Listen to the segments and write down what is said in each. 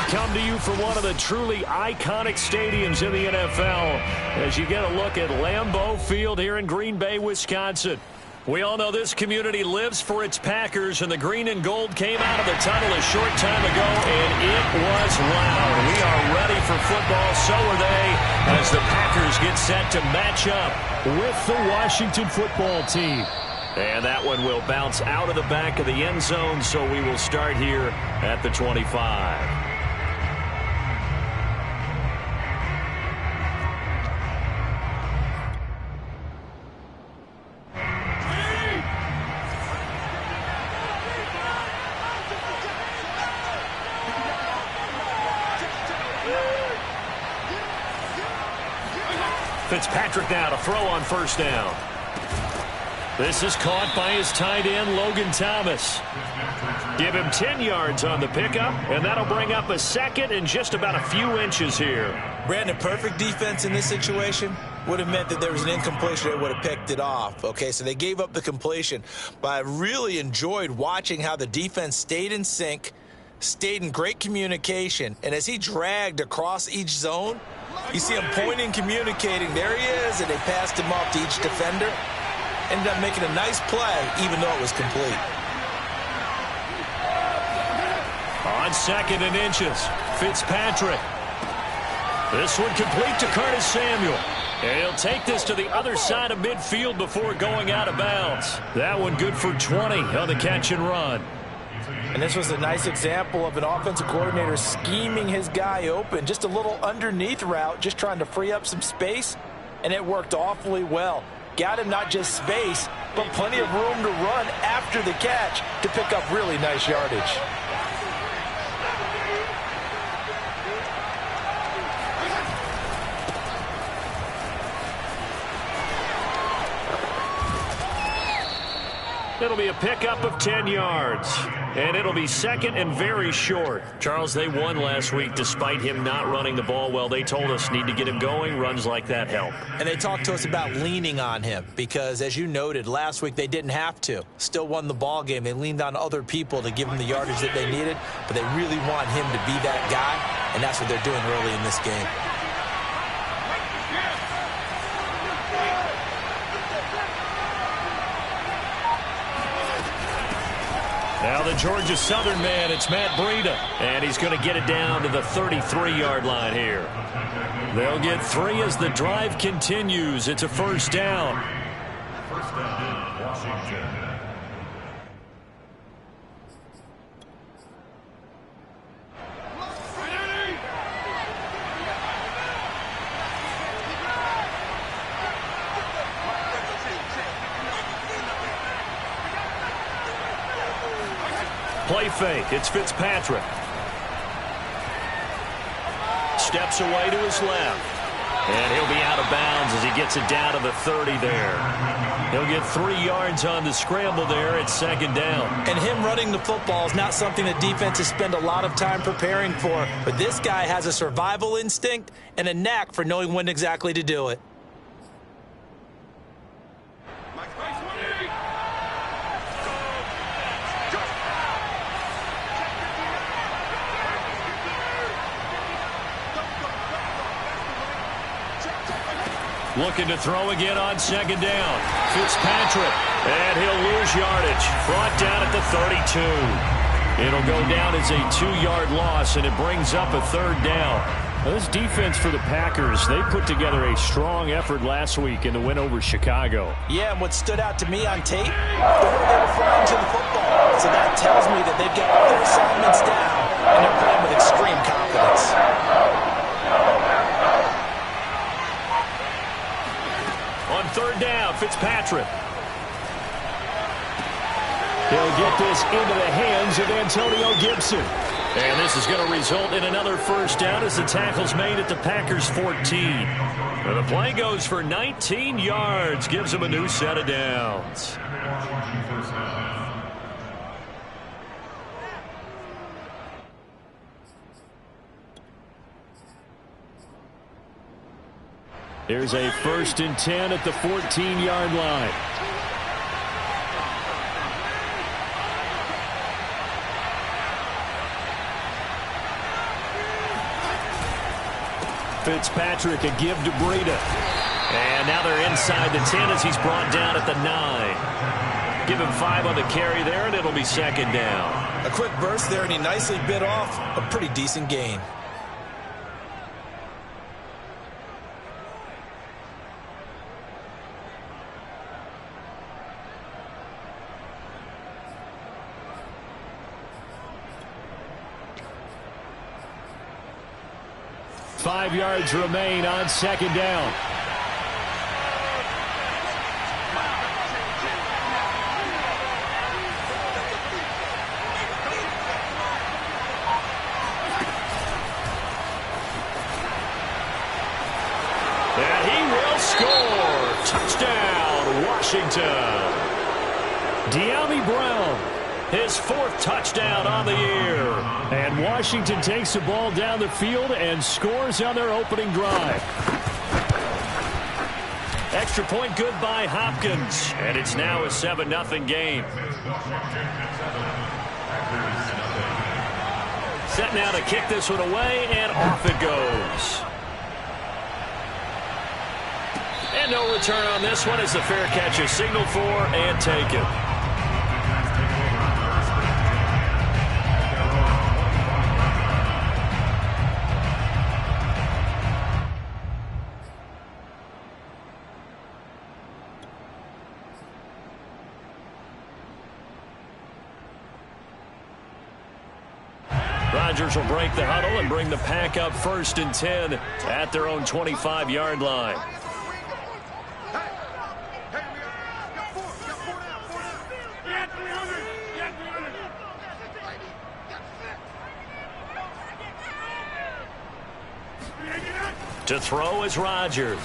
come to you from one of the truly iconic stadiums in the NFL as you get a look at Lambeau Field here in Green Bay, Wisconsin. We all know this community lives for its Packers, and the green and gold came out of the tunnel a short time ago, and it was loud. We are ready for football, so are they, as the Packers get set to match up with the Washington football team. And that one will bounce out of the back of the end zone, so we will start here at the 25. Fitzpatrick now to throw on first down. This is caught by his tight end, Logan Thomas. Give him 10 yards on the pickup, and that'll bring up a second and just about a few inches here. Brandon, perfect defense in this situation would have meant that there was an incompletion that would have picked it off. Okay, so they gave up the completion, but I really enjoyed watching how the defense stayed in sync, stayed in great communication, and as he dragged across each zone, you see him pointing, communicating. There he is, and they passed him off to each defender. Ended up making a nice play, even though it was complete. On second and inches, Fitzpatrick. This one complete to Curtis Samuel. And he'll take this to the other side of midfield before going out of bounds. That one good for 20 on the catch and run. And this was a nice example of an offensive coordinator scheming his guy open. Just a little underneath route, just trying to free up some space, and it worked awfully well. Got him not just space, but plenty of room to run after the catch to pick up really nice yardage. It'll be a pickup of 10 yards, and it'll be second and very short. Charles, they won last week despite him not running the ball well. They told us need to get him going. Runs like that help. And they talked to us about leaning on him because, as you noted, last week they didn't have to. Still won the ball game. They leaned on other people to give them the yardage that they needed, but they really want him to be that guy, and that's what they're doing early in this game. Now the Georgia Southern man, it's Matt Breida, and he's going to get it down to the 33-yard line here. They'll get 3 as the drive continues. It's a first down. First down, Washington. Play fake. It's Fitzpatrick. Steps away to his left. And he'll be out of bounds as he gets it down to the 30 there. He'll get 3 yards on the scramble there. It's second down. And him running the football is not something that defenses spend a lot of time preparing for. But this guy has a survival instinct and a knack for knowing when exactly to do it. Looking to throw again on second down. Fitzpatrick, and he'll lose yardage. Brought down at the 32. It'll go down as a 2-yard loss, and it brings up a third down. Now, this defense for the Packers, they put together a strong effort last week in the win over Chicago. Yeah, and what stood out to me on tape, the way they were flying to the football. So that tells me that they've got all their assignments down, and they're playing with extreme confidence. On third down, Fitzpatrick. He'll get this into the hands of Antonio Gibson. And this is going to result in another first down as the tackle's made at the Packers' 14. And the play goes for 19 yards, gives them a new set of downs. There's a 1st and 10 at the 14-yard line. Fitzpatrick a give to Breida. And now they're inside the 10 as he's brought down at the 9. Give him 5 on the carry there, and it'll be second down. A quick burst there, and he nicely bit off a pretty decent gain. Five yards remain on second down. And he will score. Touchdown, Washington. De'Ami Brown, his 4th touchdown on the year. And Washington takes the ball down the field and scores on their opening drive. Extra point good by Hopkins. And it's now a 7-0 game. Set now to kick this one away, and off it goes. And no return on this one as the fair catch is signaled for and taken. Rodgers will break the huddle and bring the pack up 1st and 10 at their own 25-yard line. To throw is Rodgers.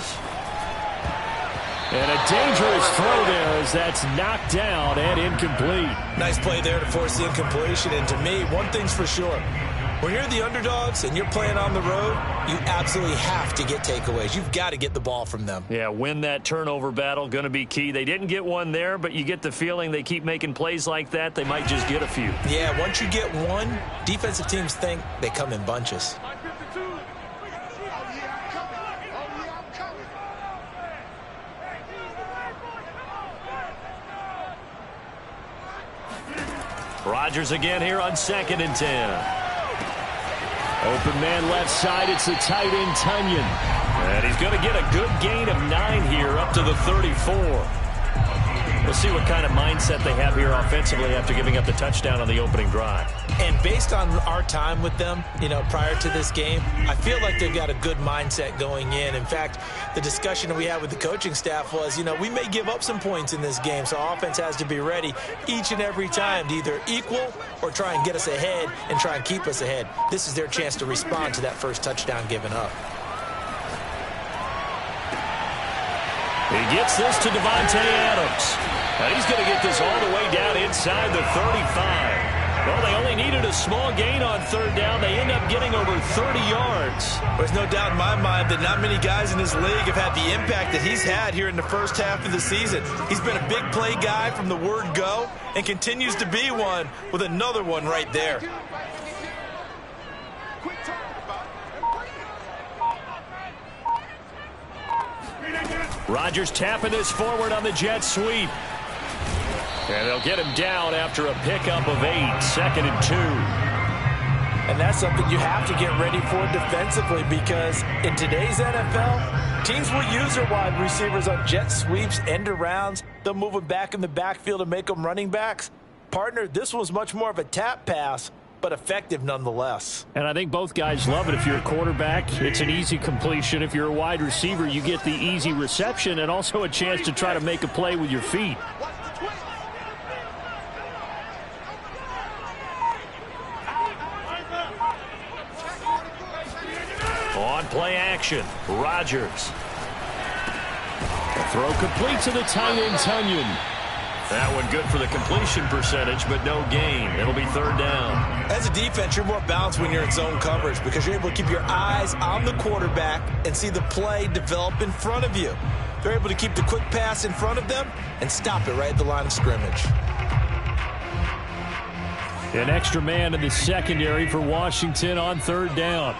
And a dangerous throw there as that's knocked down and incomplete. Nice play there to force the incompletion. And to me, one thing's for sure. When you're the underdogs and you're playing on the road, you absolutely have to get takeaways. You've got to get the ball from them. Yeah, win that turnover battle, going to be key. They didn't get one there, but you get the feeling they keep making plays like that, they might just get a few. Yeah, once you get one, defensive teams think they come in bunches. Rodgers again here on 2nd and 10. Open man left side, it's the tight end Tunyon. And he's going to get a good gain of 9 here up to the 34. We'll see what kind of mindset they have here offensively after giving up the touchdown on the opening drive. And based on our time with them, prior to this game, I feel like they've got a good mindset going in. In fact, the discussion that we had with the coaching staff was, we may give up some points in this game, so offense has to be ready each and every time to either equal or try and get us ahead and try and keep us ahead. This is their chance to respond to that first touchdown given up. He gets this to Devontae Adams. And he's going to get this all the way down inside the 35. Well, they only needed a small gain on 3rd down. They end up getting over 30 yards. There's no doubt in my mind that not many guys in this league have had the impact that he's had here in the first half of the season. He's been a big play guy from the word go and continues to be one with another one right there. Rodgers tapping this forward on the jet sweep. And they'll get him down after a pickup of 8, 2nd and 2. And that's something you have to get ready for defensively because in today's NFL, teams will use their wide receivers on jet sweeps, end arounds. They'll move them back in the backfield and make them running backs. Partner, this was much more of a tap pass, but effective nonetheless. And I think both guys love it. If you're a quarterback, it's an easy completion. If you're a wide receiver, you get the easy reception and also a chance to try to make a play with your feet. On play action, Rodgers. The throw complete to the tight end, Tunyon. That one good for the completion percentage, but no gain. It'll be 3rd down. As a defense, you're more balanced when you're in zone coverage because you're able to keep your eyes on the quarterback and see the play develop in front of you. They're able to keep the quick pass in front of them and stop it right at the line of scrimmage. An extra man in the secondary for Washington on 3rd down.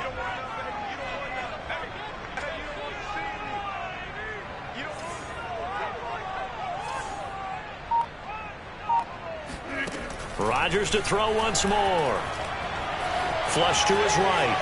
Rodgers to throw once more. Flush to his right.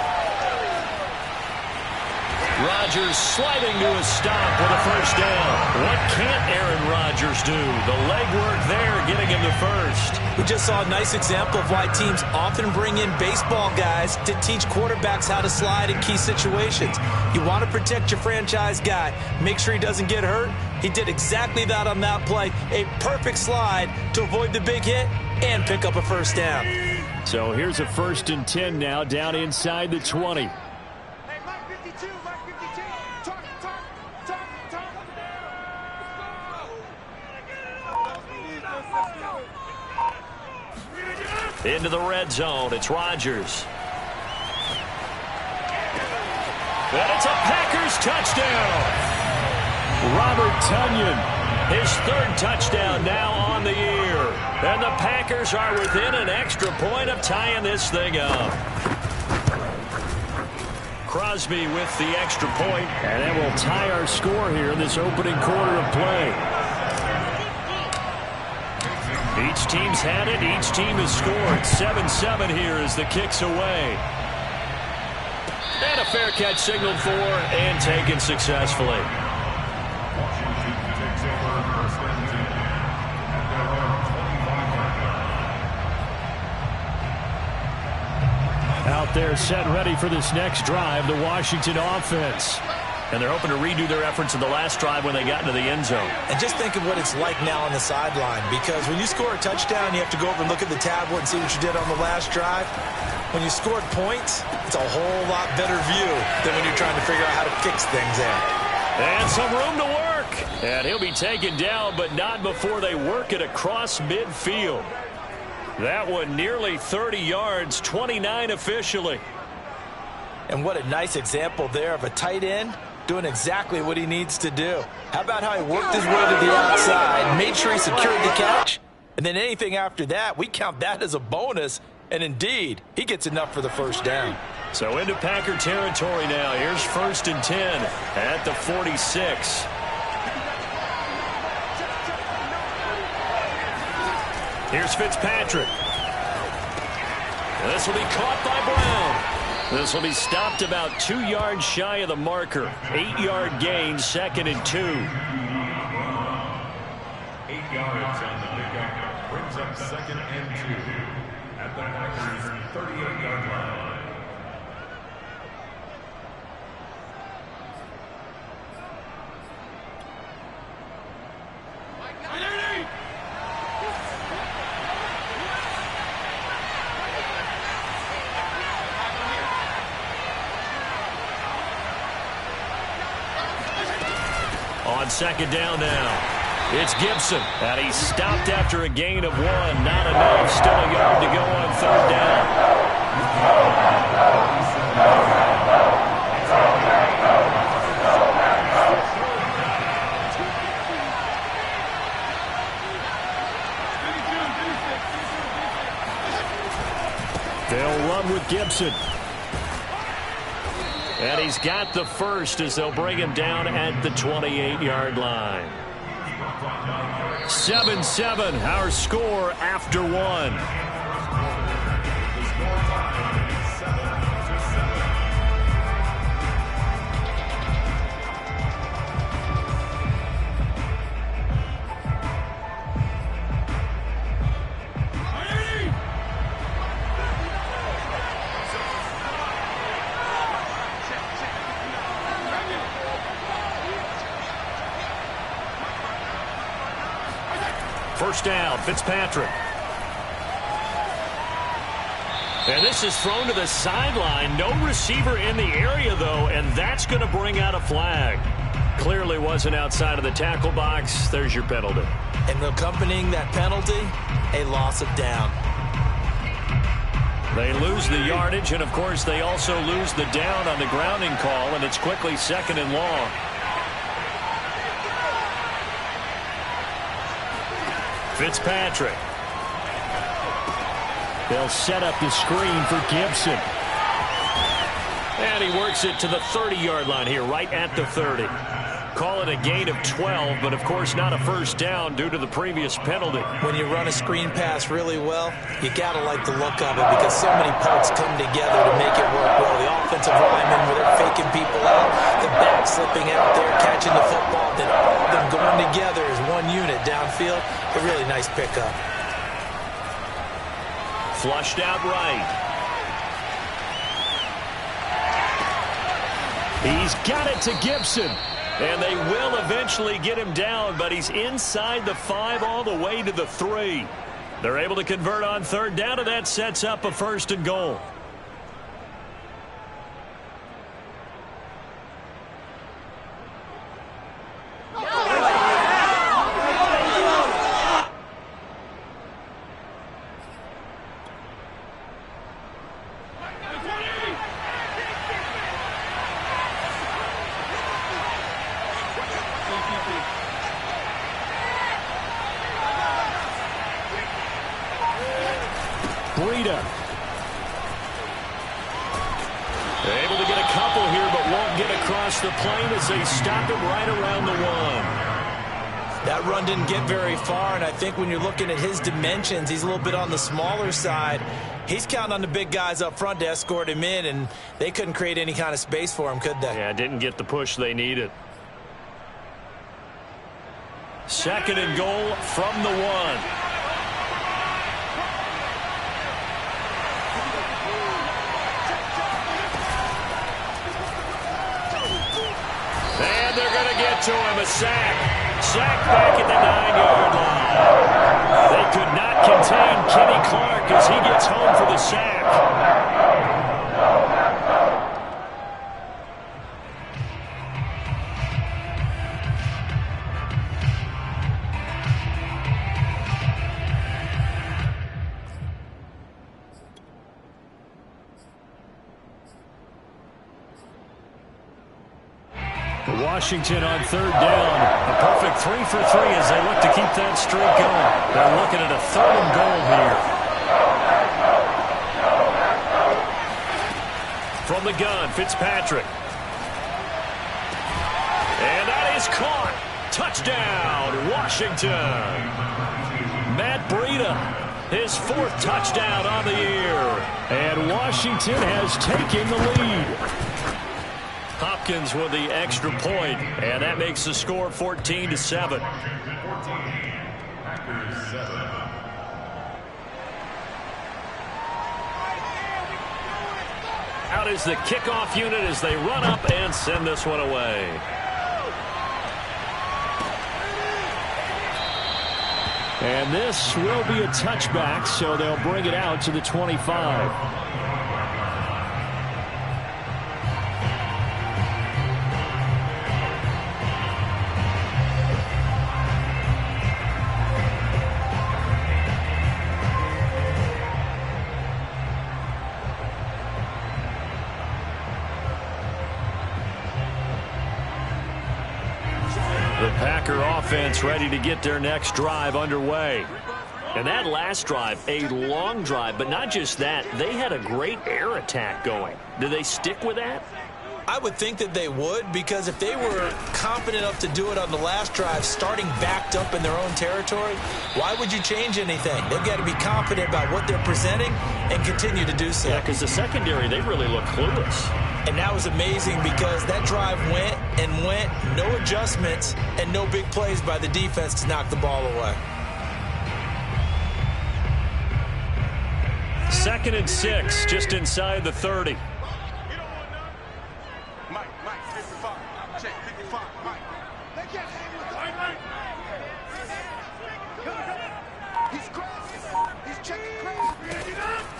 Rodgers sliding to a stop with a first down. What can't Aaron Rodgers do? The legwork there getting him to first. We just saw a nice example of why teams often bring in baseball guys to teach quarterbacks how to slide in key situations. You want to protect your franchise guy. Make sure he doesn't get hurt. He did exactly that on that play. A perfect slide to avoid the big hit and pick up a first down. So here's a 1st and 10 now down inside the 20. Into the red zone. It's Rodgers. And it's a Packers touchdown. Robert Tonyan, his 3rd touchdown now on the year. And the Packers are within an extra point of tying this thing up. Crosby with the extra point, and that will tie our score here in this opening quarter of play. Each team's had it. Each team has scored. 7-7 here as the kick's away. And a fair catch signaled for and taken successfully. Out there set ready for this next drive, the Washington offense. And they're hoping to redo their efforts in the last drive when they got into the end zone. And just think of what it's like now on the sideline, because when you score a touchdown, you have to go over and look at the tablet and see what you did on the last drive. When you scored points, it's a whole lot better view than when you're trying to figure out how to fix things in. And some room to work. And he'll be taken down, but not before they work it across midfield. That one nearly 30 yards, 29 officially. And what a nice example there of a tight end doing exactly what he needs to do. How about how he worked his way to the outside, made sure he secured the catch, and then anything after that, we count that as a bonus, and indeed, he gets enough for the first down. So into Packer territory now. Here's 1st and 10 at the 46. Here's Fitzpatrick. This will be caught by Brown. This will be stopped about 2 yards shy of the marker. 8-yard gain, 2nd and 2. 8 yards on the pickup. Brings up 2nd and 2 at the Packers' 38-yard line. On 2nd down now, it's Gibson. And he's stopped after a gain of 1. Not enough. Still a yard to go on 3rd down. They'll run with Gibson. And he's got the first as they'll bring him down at the 28-yard line. 7-7, our score after 1. First down, Fitzpatrick. And this is thrown to the sideline. No receiver in the area, though, and that's going to bring out a flag. Clearly wasn't outside of the tackle box. There's your penalty. And accompanying that penalty, a loss of down. They lose the yardage, and, of course, they also lose the down on the grounding call, and it's quickly 2nd and long. Fitzpatrick. They'll set up the screen for Gibson. And he works it to the 30-yard line here, right at the 30. call it a gain of 12, but of course not a first down due to the previous penalty. When you run a screen pass really well, you got to like the look of it because so many parts come together to make it work well. The offensive linemen, where they're faking people out, the back slipping out there, catching the football, then all of them going together as one unit downfield. A really nice pickup. Flushed out right. He's got it to Gibson. And they will eventually get him down, but he's inside the 5 all the way to the 3. They're able to convert on third down, and that sets up a 1st and goal. Breida. They're able to get a couple here, but won't get across the plane as they stop him right around the 1. That run didn't get very far, and I think when you're looking at his dimensions, he's a little bit on the smaller side. He's counting on the big guys up front to escort him in, and they couldn't create any kind of space for him, could they? Yeah, didn't get the push they needed. 2nd and goal from the 1. And they're going to get to him. A sack. Sack back at the 9-yard line. They could not contain Kenny Clark as he gets home for the sack. Washington on third down. A perfect 3 for 3 as they look to keep that streak going. They're looking at a 3rd and goal here. From the gun, Fitzpatrick. And that is caught. Touchdown, Washington. Matt Breida, his 4th touchdown on the year. And Washington has taken the lead. Hopkins with the extra point, and that makes the score 14-7. Out is the kickoff unit as they run up and send this one away. And this will be a touchback, so they'll bring it out to the 25. Offense ready to get their next drive underway. And that last drive, a long drive, but not just that, they had a great air attack going. Do they stick with that? I would think that they would, because if they were confident enough to do it on the last drive, starting backed up in their own territory, why would you change anything? They've got to be confident about what they're presenting and continue to do so. Yeah, because the secondary, they really look clueless. And that was amazing because that drive went and went, no adjustments, and no big plays by the defense to knock the ball away. 2nd and 6, just inside the 30.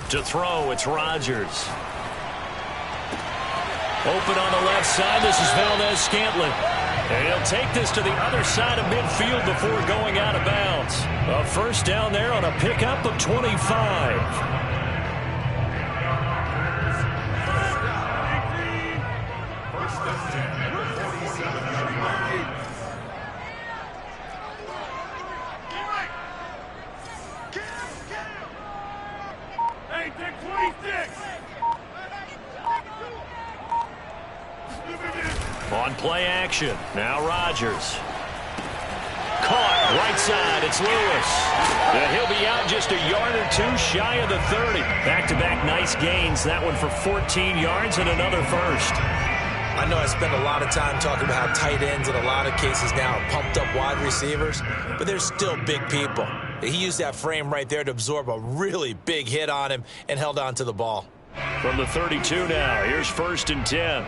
To throw, it's Rodgers. Open on the left side, this is Valdez-Scantling. And he'll take this to the other side of midfield before going out of bounds. A first down there on a pickup of 25. On On play action, now Rodgers. Caught, right side, it's Lewis. And he'll be out just a yard or two shy of the 30. Back-to-back nice gains, that one for 14 yards and another first. I know I spend a lot of time talking about how tight ends in a lot of cases now are pumped up wide receivers, but they're still big people. He used that frame right there to absorb a really big hit on him and held on to the ball. From the 32 now, here's 1st and 10.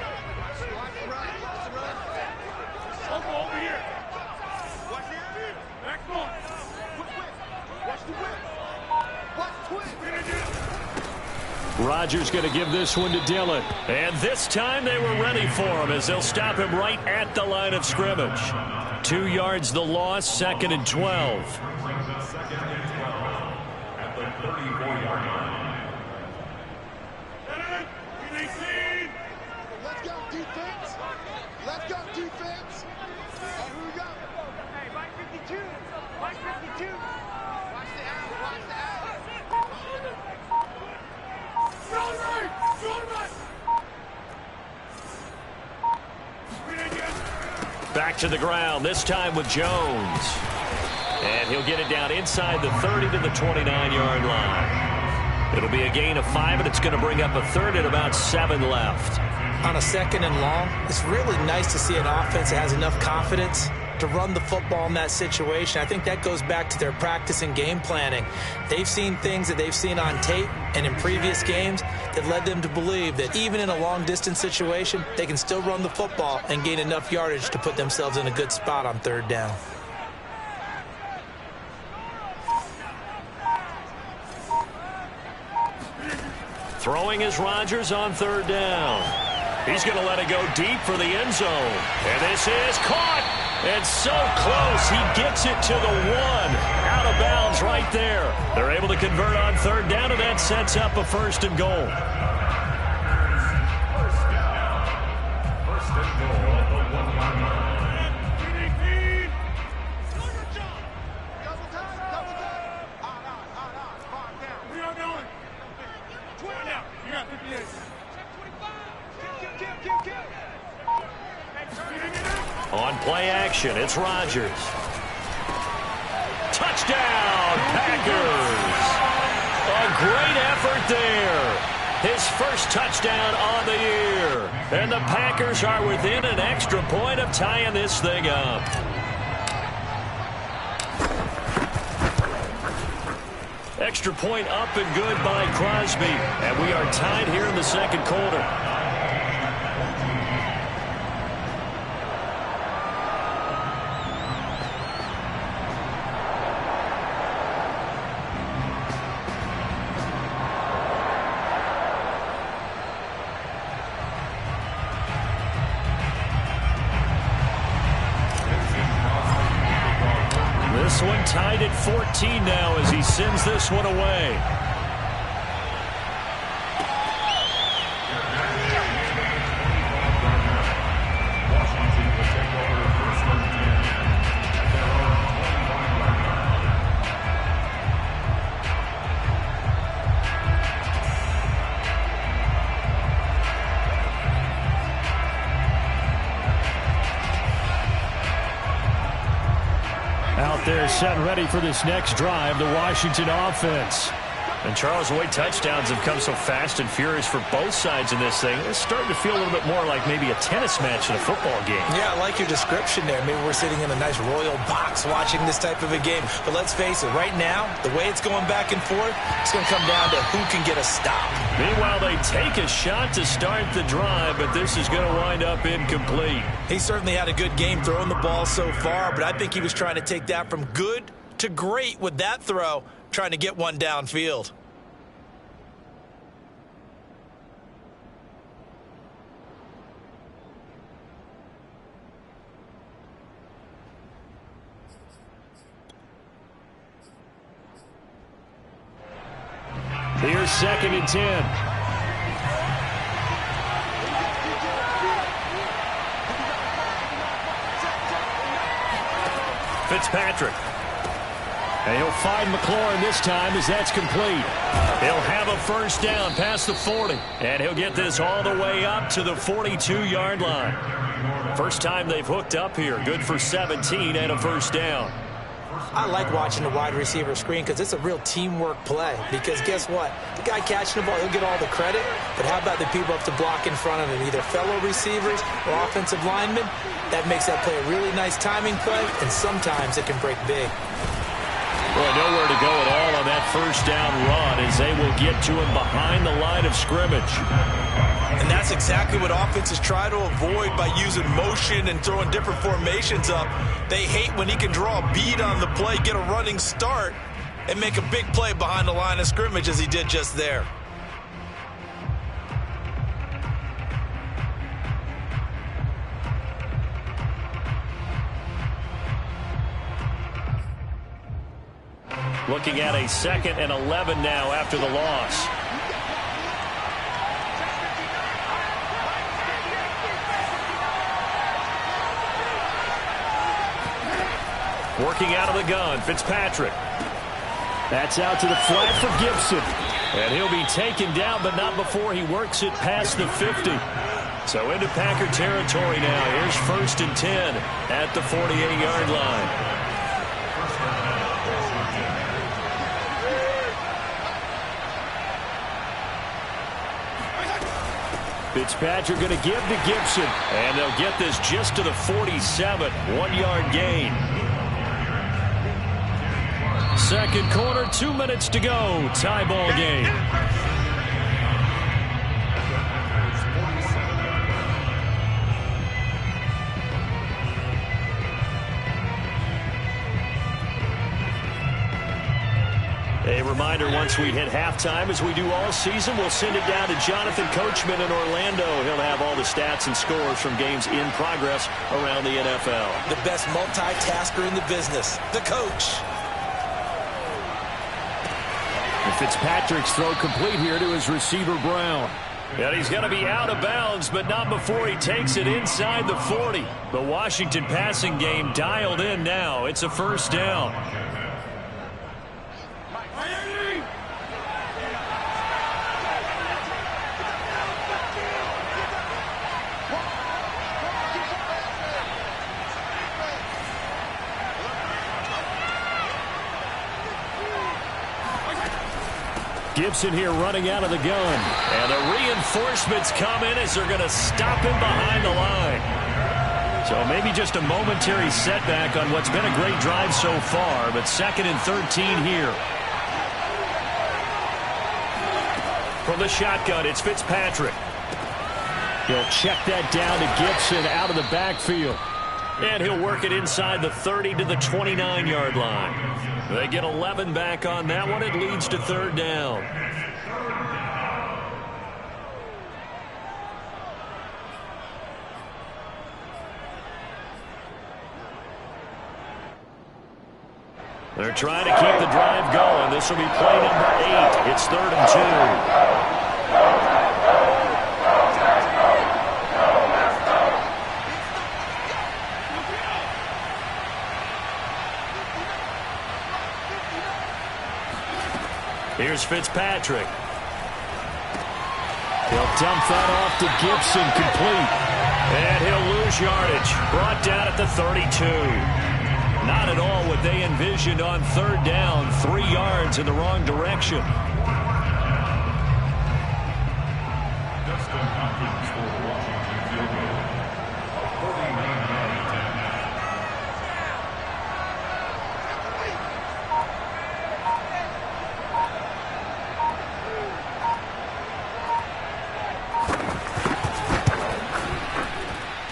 Rodgers going to give this one to Dillon. And this time they were ready for him as they'll stop him right at the line of scrimmage. 2 yards the loss, 2nd and 12. Second and 12 at the 34-yard line. Let's go, defense. Let's go, defense. Here we go. Hey, Mike 52. Mike 52. Watch the out. Watch the out. Back to the ground, this time with Jones. And he'll get it down inside the 30 to the 29-yard line. It'll be a gain of 5, and it's going to bring up a 3rd and about 7 left. On a 2nd and long, it's really nice to see an offense that has enough confidence to run the football in that situation. I think that goes back to their practice and game planning. They've seen things that they've seen on tape and in previous games that led them to believe that even in a long-distance situation, they can still run the football and gain enough yardage to put themselves in a good spot on 3rd down. Throwing is Rodgers on 3rd down. He's going to let it go deep for the end zone. And this is caught. And so close, he gets it to the 1. Out of bounds right there. They're able to convert on 3rd down, and that sets up a 1st and goal. First and goal at the 1-yard line. Double time, double time. On, farm down. What are y'all doing? 20 now. You got 58. Kill. On play action, it's Rodgers. Touchdown, Packers! A great effort there. His first touchdown on the year. And the Packers are within an extra point of tying this thing up. Extra point up and good by Crosby. And we are tied here in the 2nd quarter. This one tied at 14 now as he sends this one away. Washington will take over 1st and 10 at their own 25-yard line. Out there set and ready for this next drive, the Washington offense. And Charles, the way touchdowns have come so fast and furious for both sides in this thing, it's starting to feel a little bit more like maybe a tennis match in a football game. Yeah, I like your description there. Maybe we're sitting in a nice royal box watching this type of a game. But let's face it, right now, the way it's going back and forth, it's going to come down to who can get a stop. Meanwhile, they take a shot to start the drive, but this is going to wind up incomplete. He certainly had a good game throwing the ball so far, but I think he was trying to take that from good to great with that throw, trying to get one downfield. Here's 2nd and 10. Fitzpatrick. And he'll find McLaurin this time as that's complete. He'll have a first down past the 40. And he'll get this all the way up to the 42-yard line. First time they've hooked up here. Good for 17 and a first down. I like watching the wide receiver screen because it's a real teamwork play. Because guess what? The guy catching the ball, he'll get all the credit. But how about the people up to block in front of him? Either fellow receivers or offensive linemen. That makes that play a really nice timing play. And sometimes it can break big. Boy, nowhere to go at all on that first down run as they will get to him behind the line of scrimmage. And that's exactly what offenses try to avoid by using motion and throwing different formations up. They hate when he can draw a bead on the play, get a running start, and make a big play behind the line of scrimmage as he did just there. Looking at a 2nd and 11 now after the loss. Working out of the gun, Fitzpatrick. That's out to the flat for Gibson. And he'll be taken down, but not before he works it past the 50. So into Packer territory now. Here's 1st and 10 at the 48-yard line. Fitzpatrick going to give to Gibson. And they'll get this just to the 47. 1-yard gain. Second quarter, 2 minutes to go. Tie ball game. A reminder, once we hit halftime, as we do all season, we'll send it down to Jonathan Coachman in Orlando. He'll have all the stats and scores from games in progress around the NFL. The best multitasker in the business, the coach. And Fitzpatrick's throw complete here to his receiver, Brown. And he's going to be out of bounds, but not before he takes it inside the 40. The Washington passing game dialed in now. It's a first down. Gibson here running out of the gun. And the reinforcements come in as they're going to stop him behind the line. So maybe just a momentary setback on what's been a great drive so far, but 2nd and 13 here. From the shotgun, it's Fitzpatrick. He'll check that down to Gibson out of the backfield. And he'll work it inside the 30 to the 29-yard line. They get 11 back on that one. It leads to 3rd down. They're trying to keep the drive going. This will be play number 8. It's 3rd and 2. Here's Fitzpatrick. He'll dump that off to Gibson, complete. And he'll lose yardage. Brought down at the 32. Not at all what they envisioned on 3rd down. 3 yards in the wrong direction.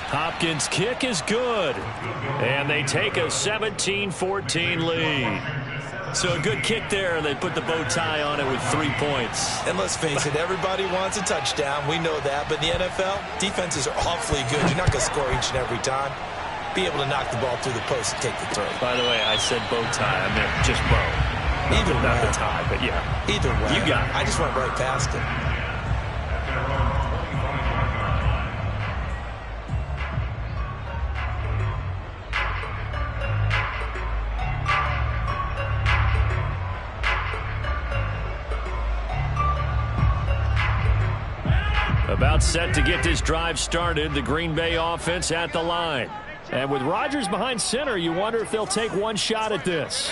Hopkins' kick is good. And they take a 17-14 lead. So a good kick there, and they put the bow tie on it with 3 points. And let's face it, everybody wants a touchdown. We know that. But in the NFL, defenses are awfully good. You're not going to score each and every time. Be able to knock the ball through the post and take the throw. By the way, I said bow tie. I meant just bow. Either way. Not the tie, but yeah. Either way. You got it. I just went right past it. About set to get this drive started, the Green Bay offense at the line. And with Rodgers behind center, you wonder if they'll take one shot at this.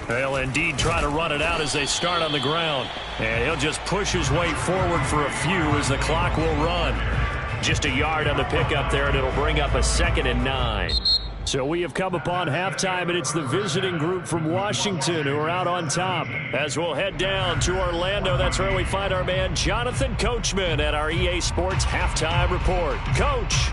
They'll indeed try to run it out as they start on the ground. And he'll just push his way forward for a few as the clock will run. Just a yard on the pickup there, and it'll bring up a 2nd and 9. So we have come upon halftime, and it's the visiting group from Washington who are out on top. As we'll head down to Orlando, that's where we find our man Jonathan Coachman at our EA Sports Halftime Report. Coach.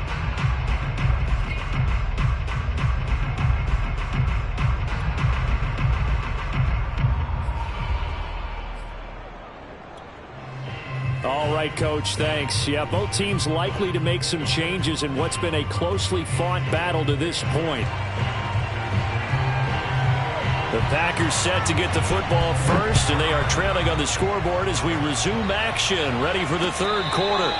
All right, Coach, thanks. Yeah, both teams likely to make some changes in what's been a closely fought battle to this point. The Packers set to get the football first, and they are trailing on the scoreboard as we resume action, ready for the third quarter.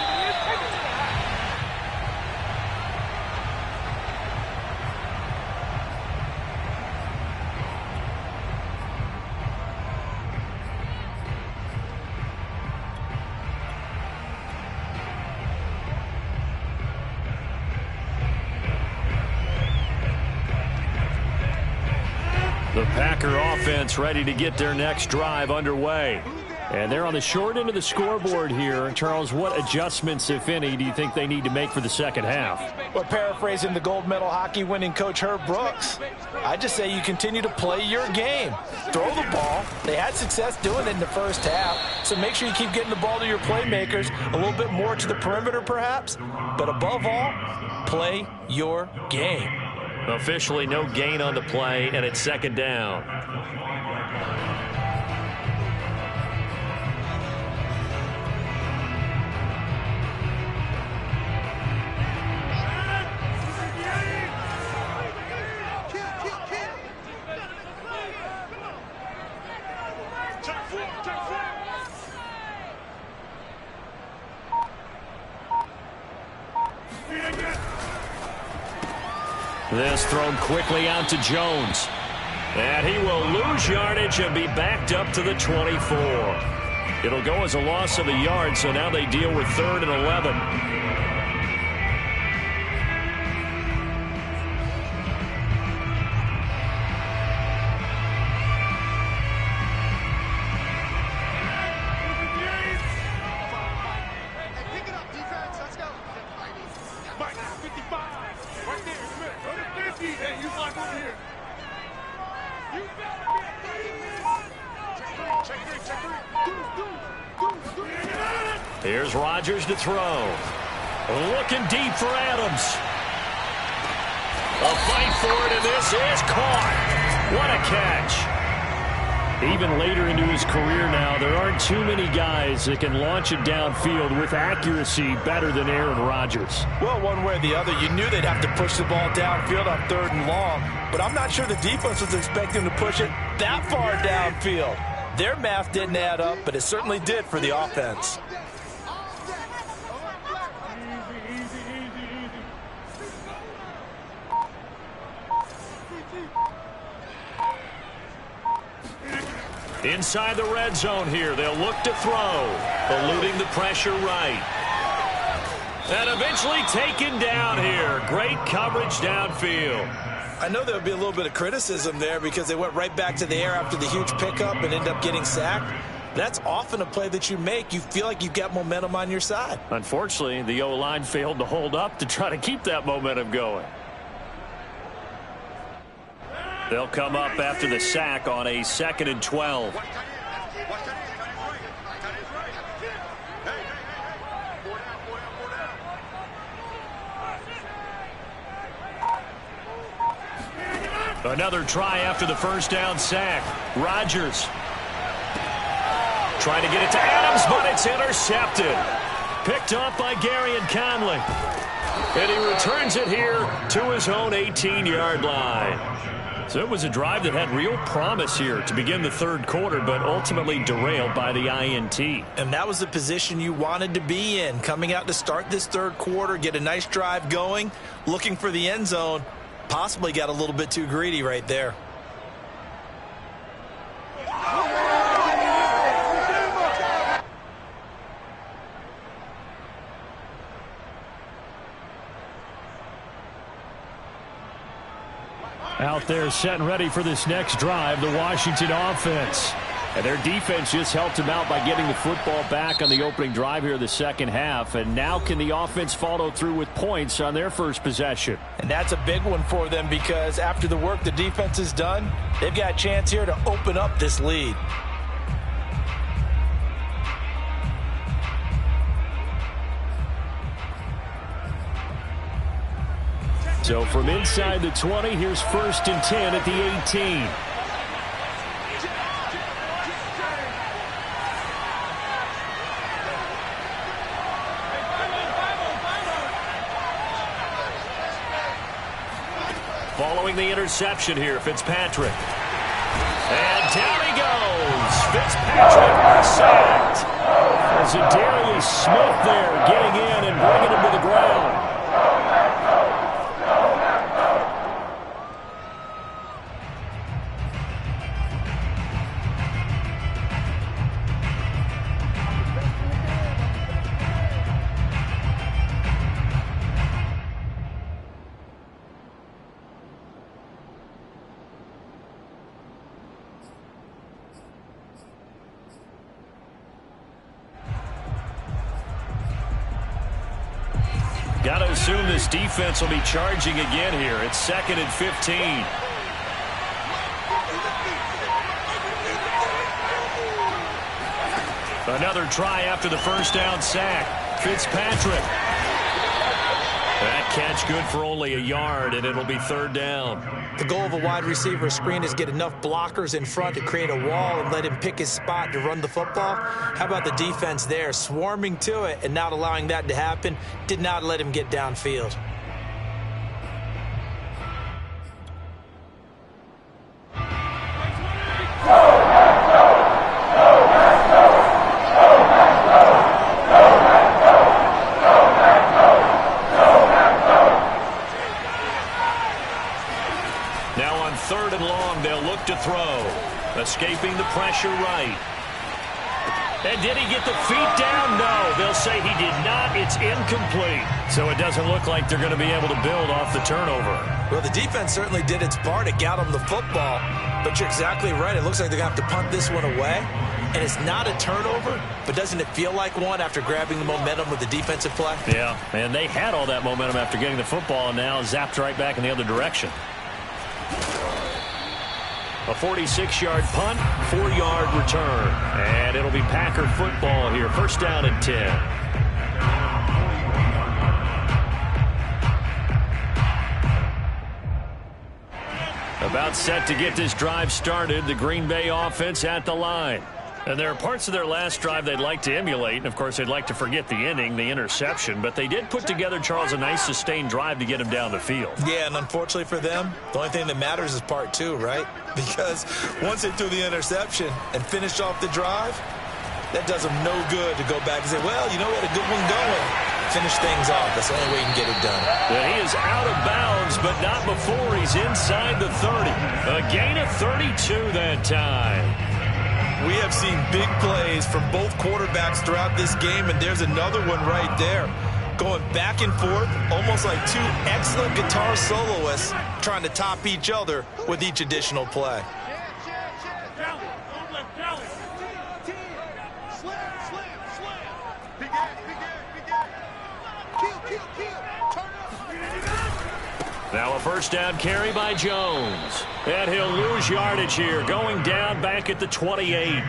The Packer offense ready to get their next drive underway. And they're on the short end of the scoreboard here. Charles, what adjustments, if any, do you think they need to make for the second half? Well, paraphrasing the gold medal hockey winning coach Herb Brooks, I just say you continue to play your game. Throw the ball. They had success doing it in the first half, so make sure you keep getting the ball to your playmakers, a little bit more to the perimeter perhaps, but above all, play your game. Officially no gain on the play, and it's 2nd down. This thrown quickly out to Jones. And he will lose yardage and be backed up to the 24. It'll go as a loss of a yard, so now they deal with 3rd and 11. Here's Rodgers to throw. Looking deep for Adams. A fight for it, and this is caught. What a catch. Even later into his career now, there aren't too many guys that can launch it downfield with accuracy better than Aaron Rodgers. Well, one way or the other, you knew they'd have to push the ball downfield on 3rd and long, but I'm not sure the defense was expecting to push it that far downfield. Their math didn't add up, but it certainly did for the offense. Inside the red zone here, they'll look to throw, eluding the pressure right. And eventually taken down here. Great coverage downfield. I know there would be a little bit of criticism there because they went right back to the air after the huge pickup and ended up getting sacked. That's often a play that you make. You feel like you've got momentum on your side. Unfortunately, the O-line failed to hold up to try to keep that momentum going. They'll come up after the sack on a 2nd and 12. Another try after the first down sack. Rodgers trying to get it to Adams, but it's intercepted. Picked off by Gary and Conley. And he returns it here to his own 18-yard line. So it was a drive that had real promise here to begin the third quarter, but ultimately derailed by the INT. And that was the position you wanted to be in, coming out to start this third quarter, get a nice drive going, looking for the end zone. Possibly got a little bit too greedy right there. out there setting ready for this next drive, the Washington offense. And their defense just helped them out by getting the football back on the opening drive here in the second half. And now can the offense follow through with points on their first possession? And that's a big one for them because after the work the defense has done, they've got a chance here to open up this lead. So from inside the 20, here's 1st and 10 at the 18. Following the interception here, Fitzpatrick. And down he goes. Fitzpatrick sacked. There's a Darius Smith there getting in and bringing him to the ground. Got to assume this defense will be charging again here. It's 2nd and 15. Another try after the first down sack. Fitzpatrick. That catch good for only a yard, and it'll be 3rd down. The goal of a wide receiver screen is get enough blockers in front to create a wall and let him pick his spot to run the football. How about the defense there, swarming to it and not allowing that to happen? Did not let him get downfield. To throw. Escaping the pressure right. And did he get the feet down? No. They'll say he did not. It's incomplete. So it doesn't look like they're going to be able to build off the turnover. Well, the defense certainly did its part to get them the football. But you're exactly right. It looks like they're going to have to punt this one away. And it's not a turnover, but doesn't it feel like one after grabbing the momentum with the defensive play? Yeah, and they had all that momentum after getting the football and now zapped right back in the other direction. A 46-yard punt, 4-yard return. And it'll be Packer football here. 1st down and 10. About set to get this drive started. The Green Bay offense at the line. And there are parts of their last drive they'd like to emulate. And, of course, they'd like to forget the inning, the interception. But they did put together, Charles, a nice sustained drive to get him down the field. Yeah, and unfortunately for them, the only thing that matters is part 2, right? Because once they threw the interception and finished off the drive, that does them no good to go back and say, well, you know, we had a good one going. Finish things off. That's the only way you can get it done. Well, he is out of bounds, but not before he's inside the 30. A gain of 32 that time. We have seen big plays from both quarterbacks throughout this game, and there's another one right there. Going back and forth, almost like 2 excellent guitar soloists trying to top each other with each additional play. Now a 1st down carry by Jones. And he'll lose yardage here, going down back at the 28.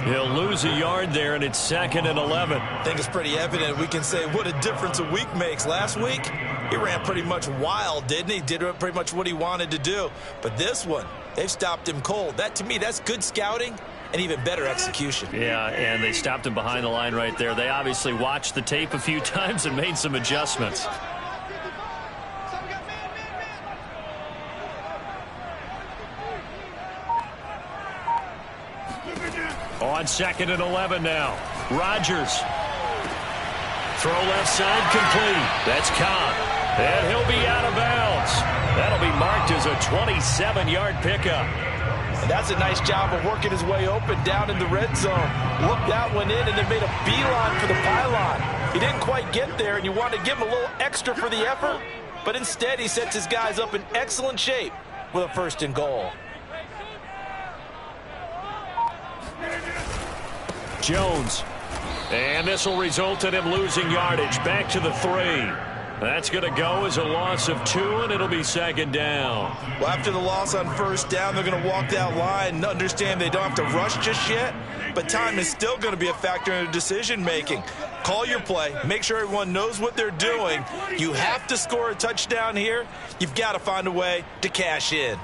He'll lose a yard there, and it's 2nd and 11. I think it's pretty evident. We can say what a difference a week makes. Last week, he ran pretty much wild, didn't he? Did pretty much what he wanted to do. But this one, they've stopped him cold. That, to me, that's good scouting and even better execution. Yeah, and they stopped him behind the line right there. They obviously watched the tape a few times and made some adjustments. On 2nd and 11 now. Rodgers. Throw left side complete. That's Cobb. And he'll be out of bounds. That'll be marked as a 27-yard pickup. And that's a nice job of working his way open down in the red zone. Looked that one in and then made a beeline for the pylon. He didn't quite get there, and you want to give him a little extra for the effort, but instead he sets his guys up in excellent shape with a 1st and goal. Jones. And this will result in him losing yardage. Back to the 3. That's going to go as a loss of 2, and it'll be 2nd down. Well, after the loss on 1st down, they're going to walk that line and understand they don't have to rush just yet, but time is still going to be a factor in their decision-making. Call your play. Make sure everyone knows what they're doing. You have to score a touchdown here. You've got to find a way to cash in.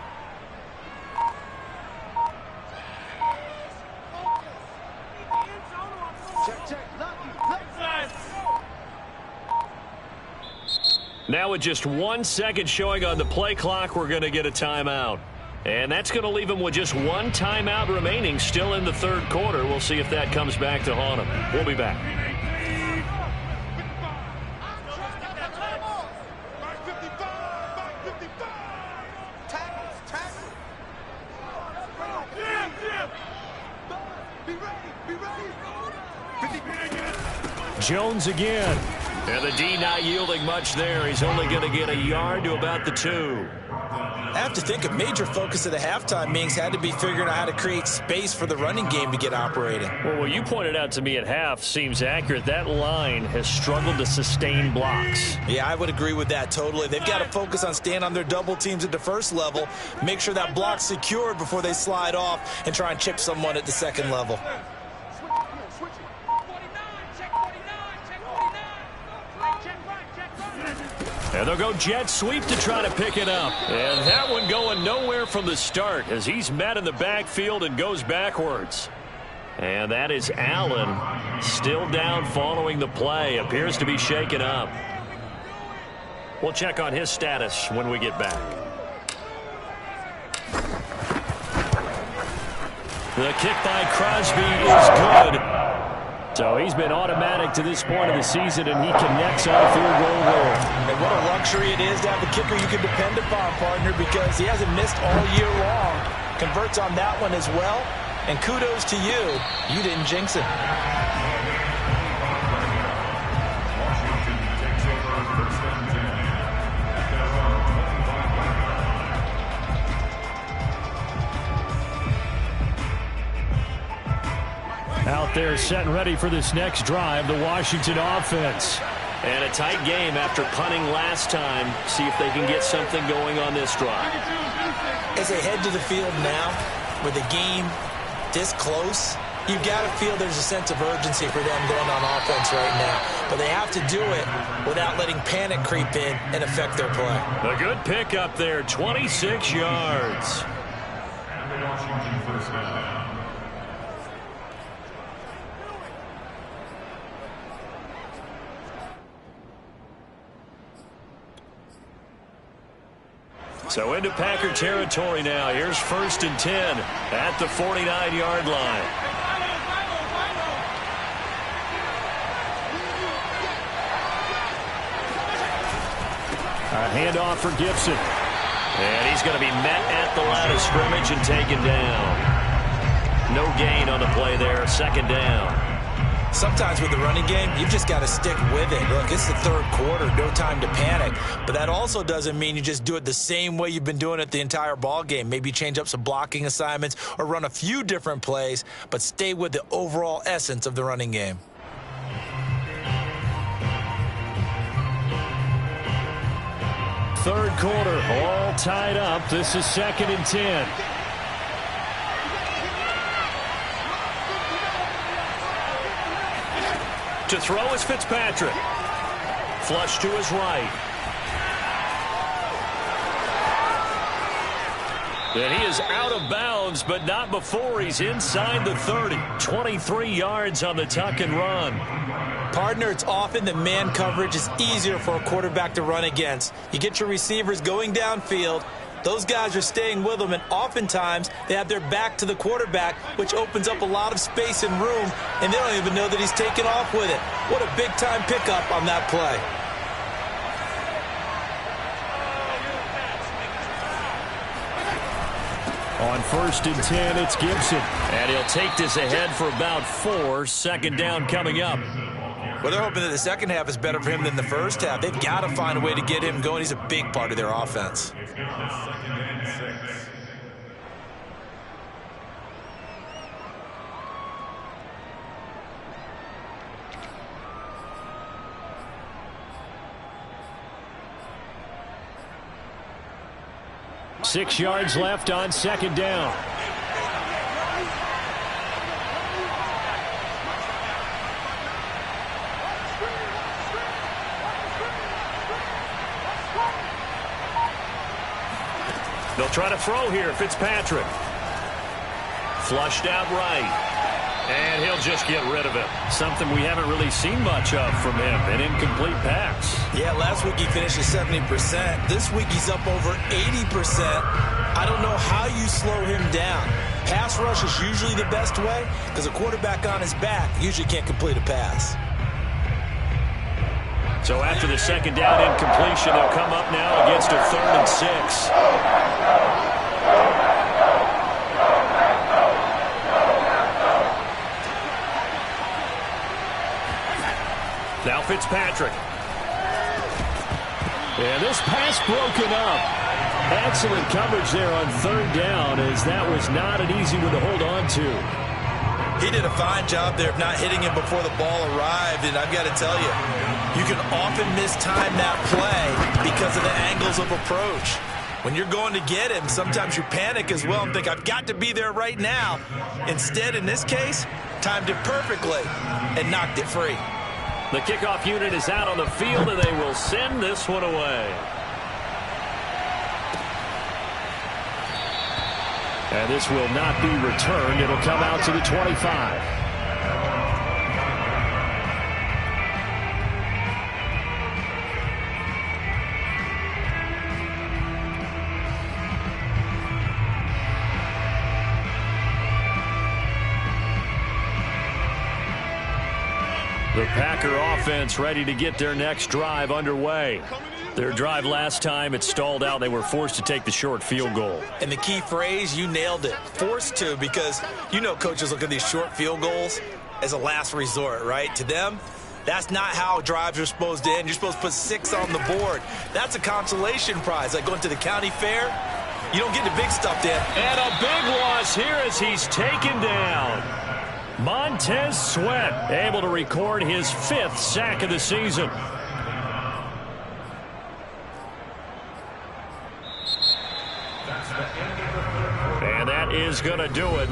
Now with just 1 second showing on the play clock, we're going to get a timeout. And that's going to leave him with just 1 timeout remaining still in the 3rd quarter. We'll see if that comes back to haunt him. We'll be back. Jones again. And the D not yielding much there. He's only going to get a yard to about the 2. I have to think a major focus of the halftime meetings had to be figuring out how to create space for the running game to get operating. Well, what you pointed out to me at half seems accurate. That line has struggled to sustain blocks. Yeah, I would agree with that totally. They've got to focus on staying on their double teams at the 1st level, make sure that block's secured before they slide off and try and chip someone at the 2nd level. And they'll go jet sweep to try to pick it up. And that one going nowhere from the start as he's met in the backfield and goes backwards. And that is Allen still down following the play. Appears to be shaken up. We'll check on his status when we get back. The kick by Crosby is good. So he's been automatic to this point of the season, and he connects on a field goal there. And what a luxury it is to have a kicker you can depend upon, partner, because he hasn't missed all year long. Converts on that one as well, and kudos to you. You didn't jinx it. Out there set and ready for this next drive, the Washington offense. And a tight game after punting last time. See if they can get something going on this drive. As they head to the field now, with the game this close, you've got to feel there's a sense of urgency for them going on offense right now. But they have to do it without letting panic creep in and affect their play. A good pick up there, 26 yards. And the Washington 1st down. So into Packer territory now. Here's 1st and 10 at the 49-yard line. A handoff for Gibson. And he's going to be met at the line of scrimmage and taken down. No gain on the play there. 2nd down. Sometimes with the running game, you've just got to stick with it. Look, it's the 3rd quarter, no time to panic. But that also doesn't mean you just do it the same way you've been doing it the entire ball game. Maybe change up some blocking assignments or run a few different plays, but stay with the overall essence of the running game. Third quarter, all tied up. This is 2nd and 10. To throw is Fitzpatrick. Flush to his right. And he is out of bounds, but not before he's inside the 30. 23 yards on the tuck and run. Partner, it's often that man coverage is easier for a quarterback to run against. You get your receivers going downfield. Those guys are staying with them, and oftentimes they have their back to the quarterback, which opens up a lot of space and room, and they don't even know that he's taken off with it. What a big-time pickup on that play. On 1st and 10, it's Gibson. And he'll take this ahead for about 4. 2nd down coming up. Well, they're hoping that the second half is better for him than the first half. They've got to find a way to get him going. He's a big part of their offense. It's now 2nd and 6. Six yards left on 2nd down. They'll try to throw here. Fitzpatrick. Flushed out right. And he'll just get rid of it. Something we haven't really seen much of from him. An incomplete pass. Yeah, last week he finished at 70%. This week he's up over 80%. I don't know how you slow him down. Pass rush is usually the best way because a quarterback on his back usually can't complete a pass. So after the 2nd down incompletion, they'll come up now against a 3rd and 6. Now Fitzpatrick. And this pass broken up. Excellent coverage there on 3rd down, as that was not an easy one to hold on to. He did a fine job there of not hitting him before the ball arrived, and I've got to tell you, you can often mistime that play because of the angles of approach. When you're going to get him, sometimes you panic as well and think, I've got to be there right now. Instead, in this case, timed it perfectly and knocked it free. The kickoff unit is out on the field, and they will send this one away. And this will not be returned. It'll come out to the 25. The Packer offense ready to get their next drive underway. Their drive last time, it stalled out. They were forced to take the short field goal. And the key phrase, you nailed it. Forced to, because you know coaches look at these short field goals as a last resort, right? To them, that's not how drives are supposed to end. You're supposed to put 6 on the board. That's a consolation prize. Like going to the county fair, you don't get the big stuff then. And a big loss here as he's taken down. Montez Sweat able to record his 5th sack of the season. And that is going to do it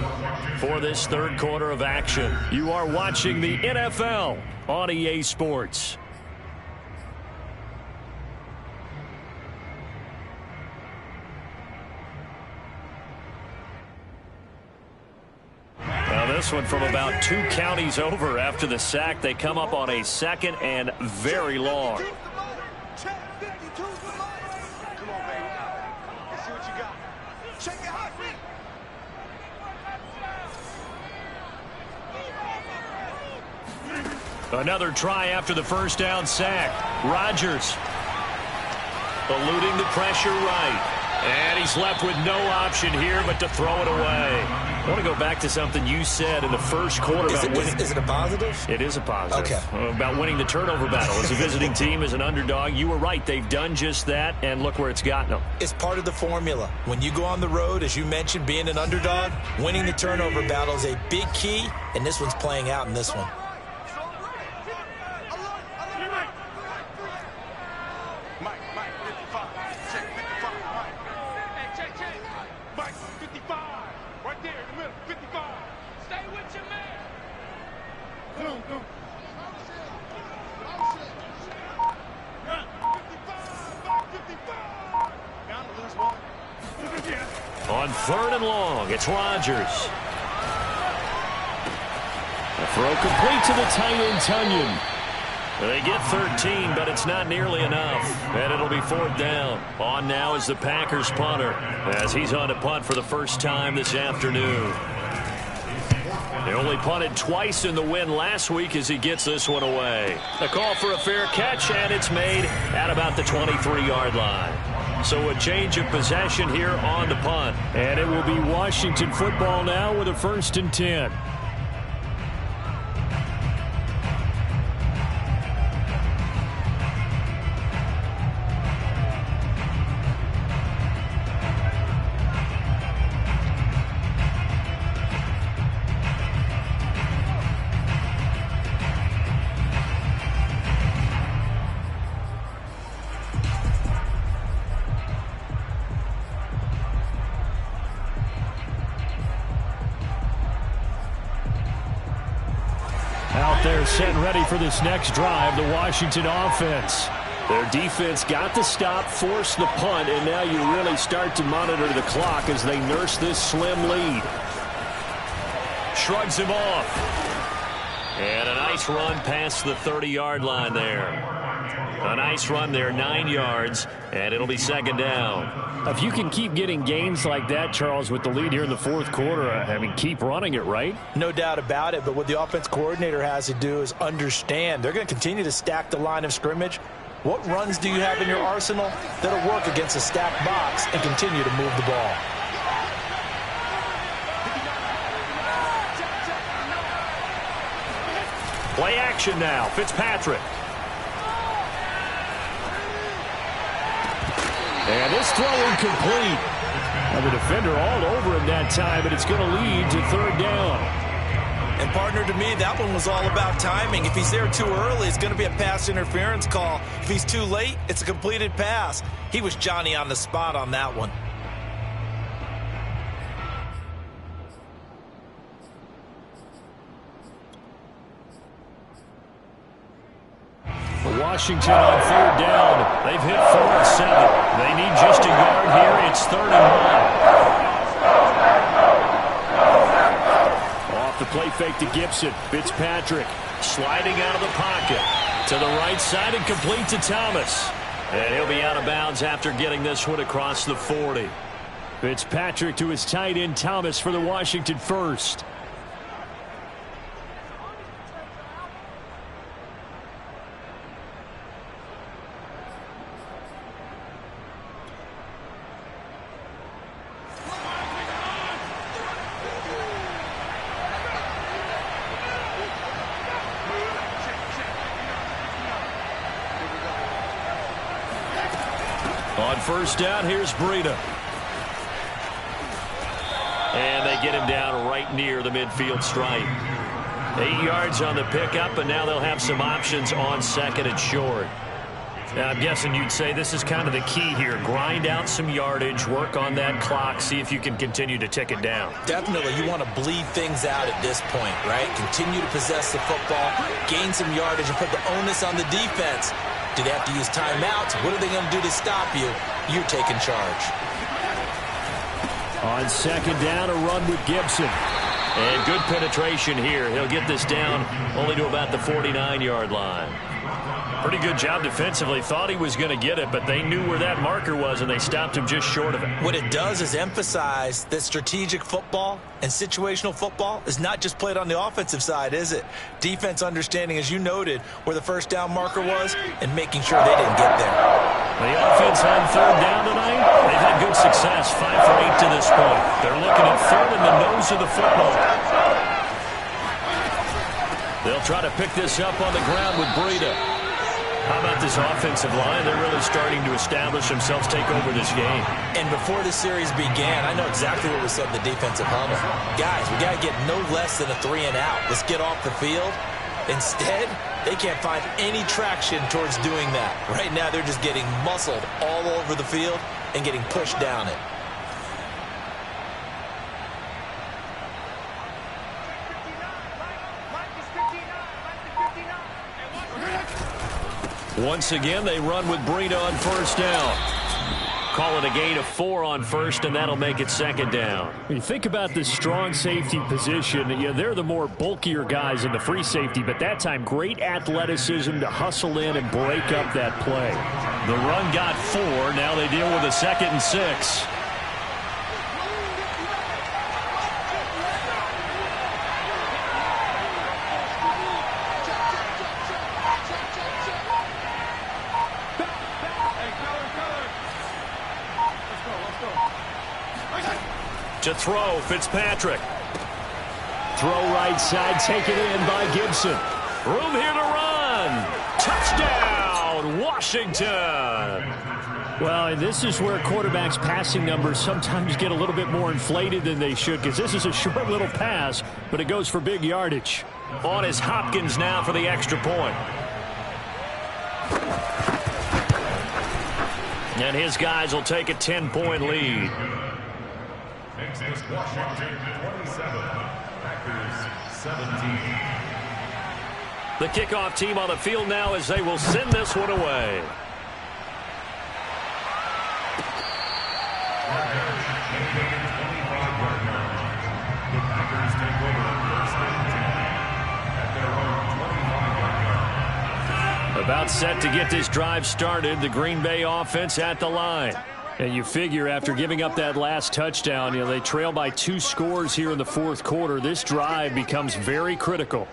for this 3rd quarter of action. You are watching the NFL on EA Sports. This one from about 2 counties over after the sack. They come up on a 2nd and very long. Come on, baby. Let's see what you got. Check it out. Another try after the 1st down sack. Rodgers eluding the pressure right. And he's left with no option here but to throw it away. I want to go back to something you said in the 1st quarter about winning. Is it a positive? It is a positive. Okay. About winning the turnover battle. As a visiting team, as an underdog, you were right. They've done just that, and look where it's gotten them. It's part of the formula. When you go on the road, as you mentioned, being an underdog, winning the turnover battle is a big key, and this one's playing out in this one. Mike, 55. Check 55. Mike. Hey, check. Mike, 55. Right there in the middle. 55. Stay with your man. Go. 55. Now to lose one. On 3rd and long, it's Rodgers. A throw complete to the tight end, Tunyon. They get 13, but it's not nearly enough. And it'll be 4th down. On now is the Packers punter, as he's on to punt for the first time this afternoon. They only punted twice in the win last week as he gets this one away. A call for a fair catch, and it's made at about the 23-yard line. So a change of possession here on the punt. And it will be Washington football now with a 1st and 10. Out there setting ready for this next drive, the Washington offense. Their defense got the stop, forced the punt, and now you really start to monitor the clock as they nurse this slim lead. Shrugs him off. And a nice run past the 30-yard line there. A nice run there, 9 yards, and it'll be second down. If you can keep getting gains like that, Charles, with the lead here in the fourth quarter, I mean, keep running it, right? No doubt about it, but what the offense coordinator has to do is understand they're going to continue to stack the line of scrimmage. What runs do you have in your arsenal that'll work against a stacked box and continue to move the ball? Play action now. Fitzpatrick. And this throw incomplete. Now the defender all over him that time, but it's going to lead to third down. And partner, to me, that one was all about timing. If he's there too early, it's going to be a pass interference call. If he's too late, it's a completed pass. He was Johnny on the spot on that one. Washington on third down. They've hit 4 of 7. They need just a yard here. It's 3rd and 1. Off the play fake to Gibson. Fitzpatrick sliding out of the pocket to the right side and complete to Thomas. And he'll be out of bounds after getting this one across the 40. Fitzpatrick to his tight end Thomas for the Washington first. On first down, here's Breida. And they get him down right near the midfield stripe. 8 yards on the pickup, and now they'll have some options on second and short. Now, I'm guessing you'd say this is kind of the key here. Grind out some yardage, work on that clock, see if you can continue to tick it down. Definitely, you want to bleed things out at this point, right? Continue to possess the football, gain some yardage, and put the onus on the defense. Do they have to use timeouts? What are they going to do to stop you? You're taking charge. On second down, a run with Gibson. And good penetration here. He'll get this down only to about the 49-yard line. Pretty good job defensively. Thought he was going to get it, but they knew where that marker was, and they stopped him just short of it. What it does is emphasize that strategic football and situational football is not just played on the offensive side, is it? Defense understanding, as you noted, where the first down marker was and making sure they didn't get there. The offense on third down tonight, they've had good success, 5 for 8 to this point. They're looking at third in the nose of the football. They'll try to pick this up on the ground with Breida. How about this offensive line? They're really starting to establish themselves, take over this game. And before the series began, I know exactly what we said in the defensive huddle. Guys, we got to get no less than a 3 and out. Let's get off the field. Instead, they can't find any traction towards doing that. Right now, they're just getting muscled all over the field and getting pushed down it. Once again, they run with Breida on first down. Call it a gain of 4 on first, and that'll make it second down. When you think about this strong safety position, they're the more bulkier guys in the free safety, but that time, great athleticism to hustle in and break up that play. The run got 4. Now they deal with a 2nd and 6. To throw, Fitzpatrick. Throw right side, taken in by Gibson. Room here to run. Touchdown, Washington. Well, and this is where quarterbacks' passing numbers sometimes get a little bit more inflated than they should, because this is a short little pass, but it goes for big yardage. On is Hopkins now for the extra point. And his guys will take a 10-point lead. Next is Washington 27, Packers 17. The kickoff team on the field now as they will send this one away. The Packers take over first and 10 at their own 25-yard line. About set to get this drive started. The Green Bay offense at the line. And you figure after giving up that last touchdown, they trail by 2 scores here in the fourth quarter. This drive becomes very critical.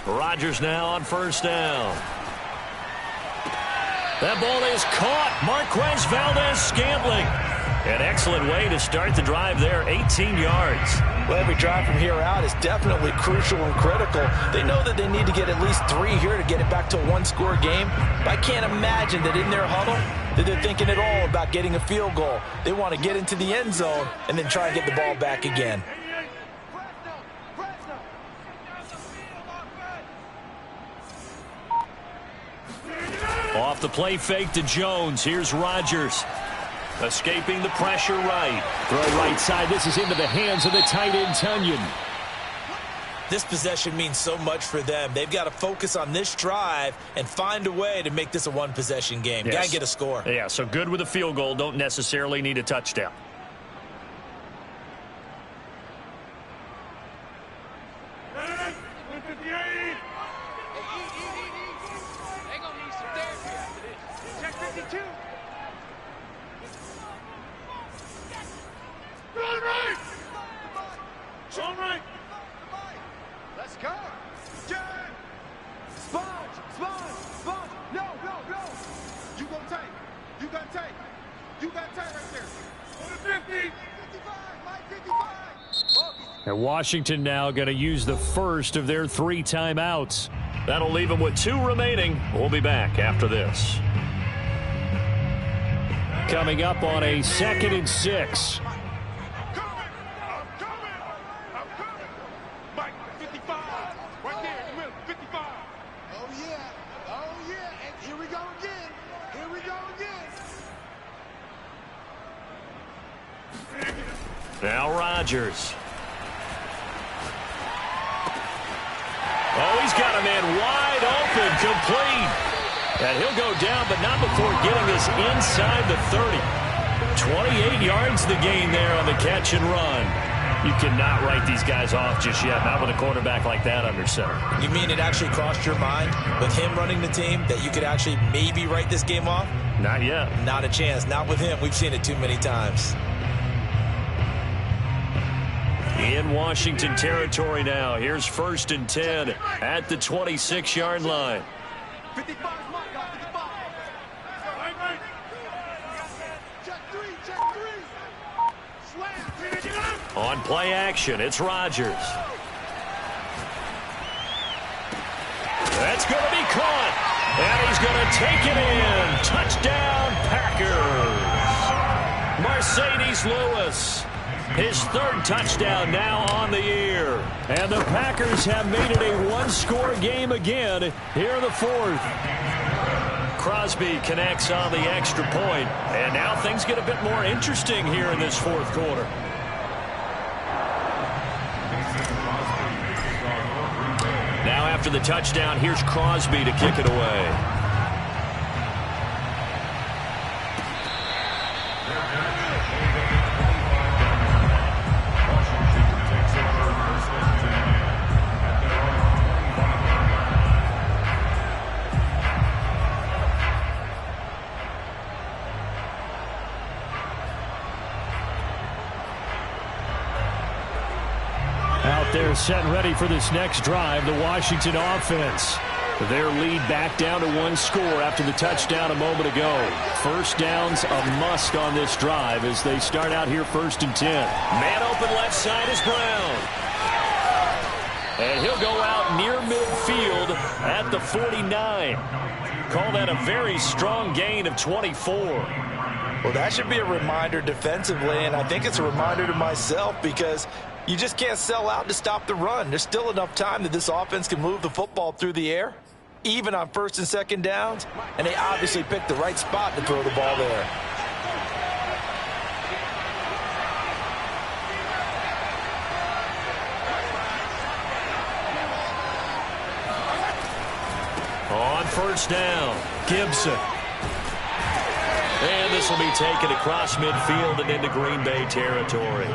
Rodgers now on first down. That ball is caught. Marquez Valdez-Scantling. An excellent way to start the drive there, 18 yards. Well, every drive from here out is definitely crucial and critical. They know that they need to get at least 3 here to get it back to a one-score game. But I can't imagine that in their huddle that they're thinking at all about getting a field goal. They want to get into the end zone and then try and get the ball back again. Off the play fake to Jones. Here's Rodgers. Escaping the pressure right. Throw right side. This is into the hands of the tight end, Tunyon. This possession means so much for them. They've got to focus on this drive and find a way to make this a one-possession game. Yes. Got to get a score. Yeah, so good with a field goal. Don't necessarily need a touchdown. And Washington now going to use the first of their 3 timeouts. That'll leave them with 2 remaining. We'll be back after this. Coming up on a 2nd and 6. Mike, 55. Right there in the middle, 55. Oh, yeah. Oh, yeah. And here we go again. Here we go again. Now Rodgers. Oh, he's got a man wide open, complete. And he'll go down, but not before getting this inside the 30. 28 yards the gain there on the catch and run. You cannot write these guys off just yet, not with a quarterback like that under center. You mean it actually crossed your mind with him running the team that you could actually maybe write this game off? Not yet. Not a chance. Not with him. We've seen it too many times. In Washington territory now. Here's 1st and 10 at the 26-yard line. 55 Mike, 55. Check 3, check 3. Slam. On play action, it's Rodgers. That's going to be caught. And he's going to take it in. Touchdown, Packers. Mercedes Lewis. His 3rd touchdown now on the year. And the Packers have made it a one-score game again here in the 4th. Crosby connects on the extra point. And now things get a bit more interesting here in this 4th quarter. Now after the touchdown, here's Crosby to kick it away. They're set and ready for this next drive. The Washington offense. Their lead back down to 1 score after the touchdown a moment ago. First down's a must on this drive as they start out here 1st and 10. Man open left side is Brown. And he'll go out near midfield at the 49. Call that a very strong gain of 24. Well, that should be a reminder defensively, and I think it's a reminder to myself because you just can't sell out to stop the run. There's still enough time that this offense can move the football through the air, even on 1st and 2nd downs, and they obviously picked the right spot to throw the ball there. On first down, Gibson. And this will be taken across midfield and into Green Bay territory.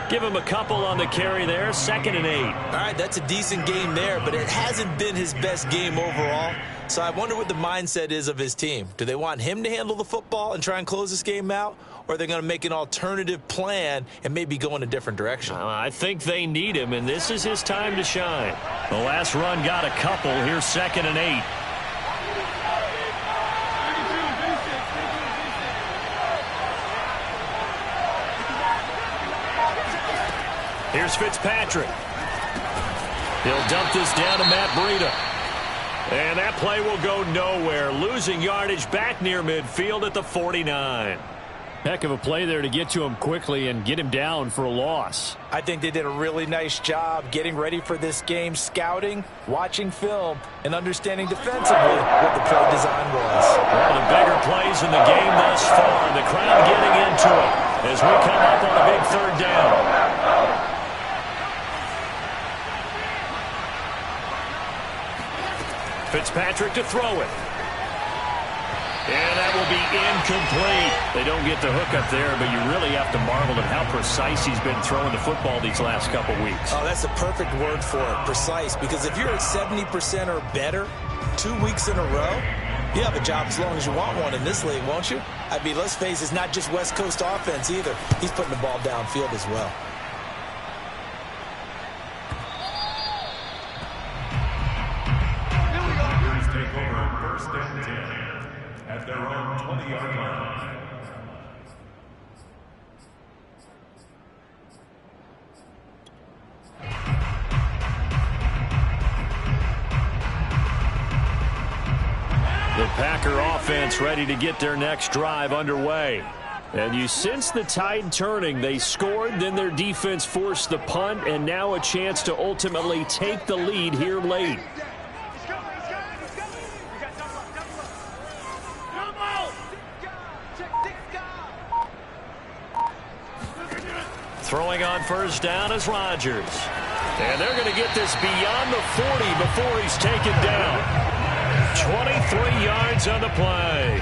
Give him a couple on the carry there, 2nd and 8. All right, that's a decent game there, but it hasn't been his best game overall. So I wonder what the mindset is of his team. Do they want him to handle the football and try and close this game out? Or are they going to make an alternative plan and maybe go in a different direction? I think they need him, and this is his time to shine. The last run got a couple. Here's 2nd and 8. Here's Fitzpatrick. He'll dump this down to Matt Breida. And that play will go nowhere. Losing yardage back near midfield at the 49. Heck of a play there to get to him quickly and get him down for a loss. I think they did a really nice job getting ready for this game, scouting, watching film, and understanding defensively what the play design was. One of the bigger plays in the game thus far. The crowd getting into it as we come up on a big 3rd down. Fitzpatrick to throw it. And that will be incomplete. They don't get the hook up there, but you really have to marvel at how precise he's been throwing the football these last couple weeks. Oh, that's the perfect word for it, precise. Because if you're at 70% or better 2 weeks in a row, you have a job as long as you want one in this league, won't you? I mean, let's face it, it's not just West Coast offense either. He's putting the ball downfield as well. Take over 1st and 10 at their own 20-yard line. The Packer offense ready to get their next drive underway. And you sense the tide turning. They scored, then their defense forced the punt, and now a chance to ultimately take the lead here late. Throwing on first down is Rodgers. And they're going to get this beyond the 40 before he's taken down. 23 yards on the play.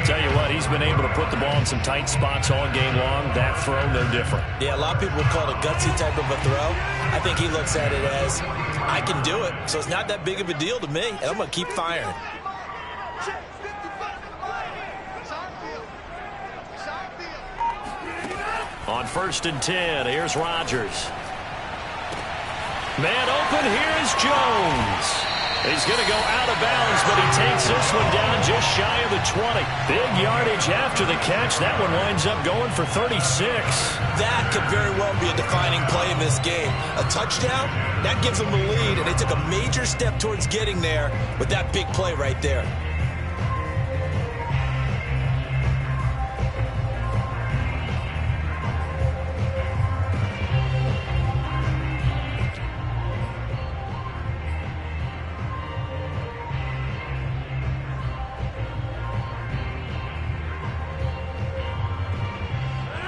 Tell you what, he's been able to put the ball in some tight spots all game long. That throw, no different. Yeah, a lot of people would call it a gutsy type of a throw. I think he looks at it as, I can do it, so it's not that big of a deal to me, and I'm going to keep firing. On 1st and 10, here's Rodgers. Man open, here's Jones. He's going to go out of bounds, but he takes this one down just shy of the 20. Big yardage after the catch. That one winds up going for 36. That could very well be a defining play in this game. A touchdown, that gives them the lead, and they took a major step towards getting there with that big play right there.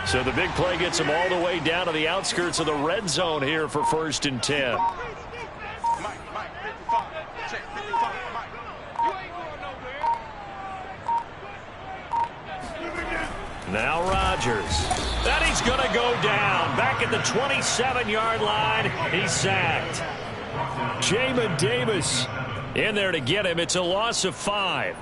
So the big play gets them all the way down to the outskirts of the red zone here for 1st and 10. Mike, 55. Check 55. Mike, you ain't going nowhere. Now Rodgers. And he's going to go down. Back at the 27-yard line. He's sacked. Jamin Davis in there to get him. It's a loss of 5.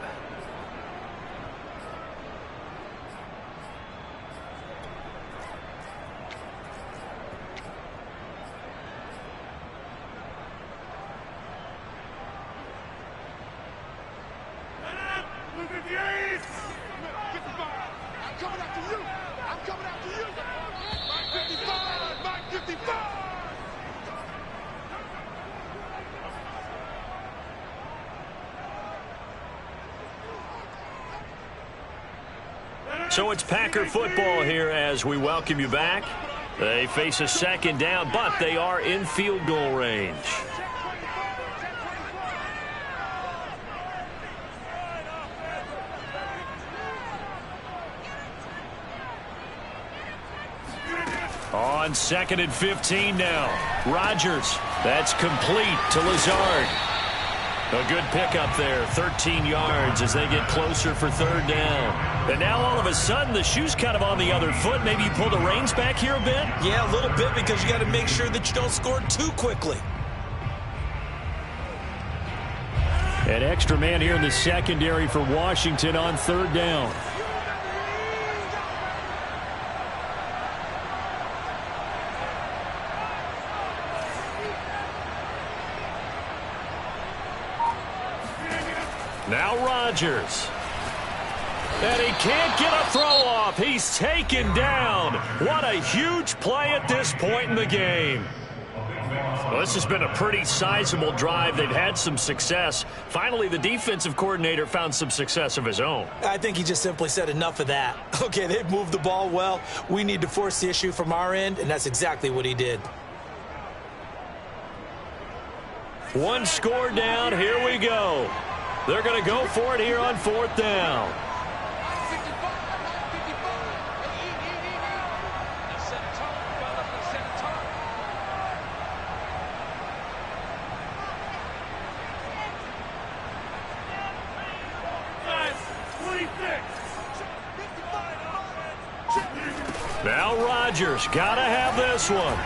So it's Packer football here as we welcome you back. They face a 2nd down, but they are in field goal range. On 2nd and 15 now. Rodgers. That's complete to Lazard. A good pickup there, 13 yards as they get closer for third down. And now all of a sudden the shoe's kind of on the other foot. Maybe you pull the reins back here a bit? Yeah, a little bit because you got to make sure that you don't score too quickly. An extra man here in the secondary for Washington on third down. Now Rodgers. And he can't get a throw off. He's taken down. What a huge play at this point in the game. Well, this has been a pretty sizable drive. They've had some success. Finally, the defensive coordinator found some success of his own. I think he just simply said enough of that. Okay, they've moved the ball well. We need to force the issue from our end, and that's exactly what he did. One score down. Here we go. They're going to go for it here on fourth down. Now Rodgers, gotta have this one.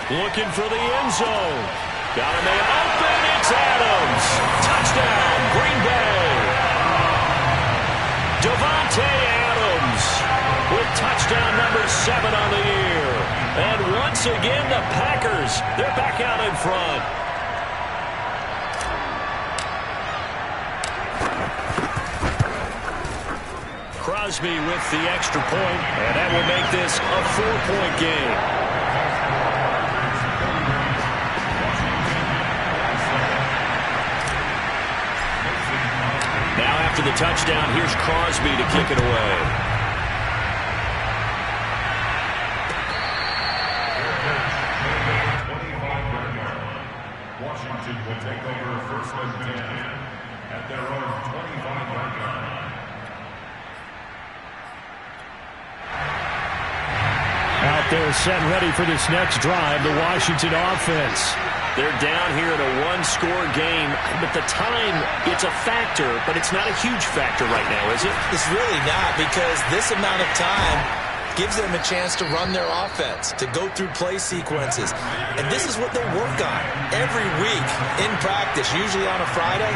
Looking for the end zone. Got a man open, it's Adams. Touchdown, Green Bay. Devontae Adams with touchdown number 7 on the year. And once again, the Packers, they're back out in front. Crosby with the extra point, and that will make this a 4-point game. Now after the touchdown, here's Crosby to kick it away. Washington will take over first and 10 at their own 25-yard line. Out there set ready for this next drive, the Washington offense. They're down here in a one-score game, but the time, it's a factor, but it's not a huge factor right now, is it? It's really not, because this amount of time gives them a chance to run their offense, to go through play sequences. And this is what they work on every week in practice, usually on a Friday.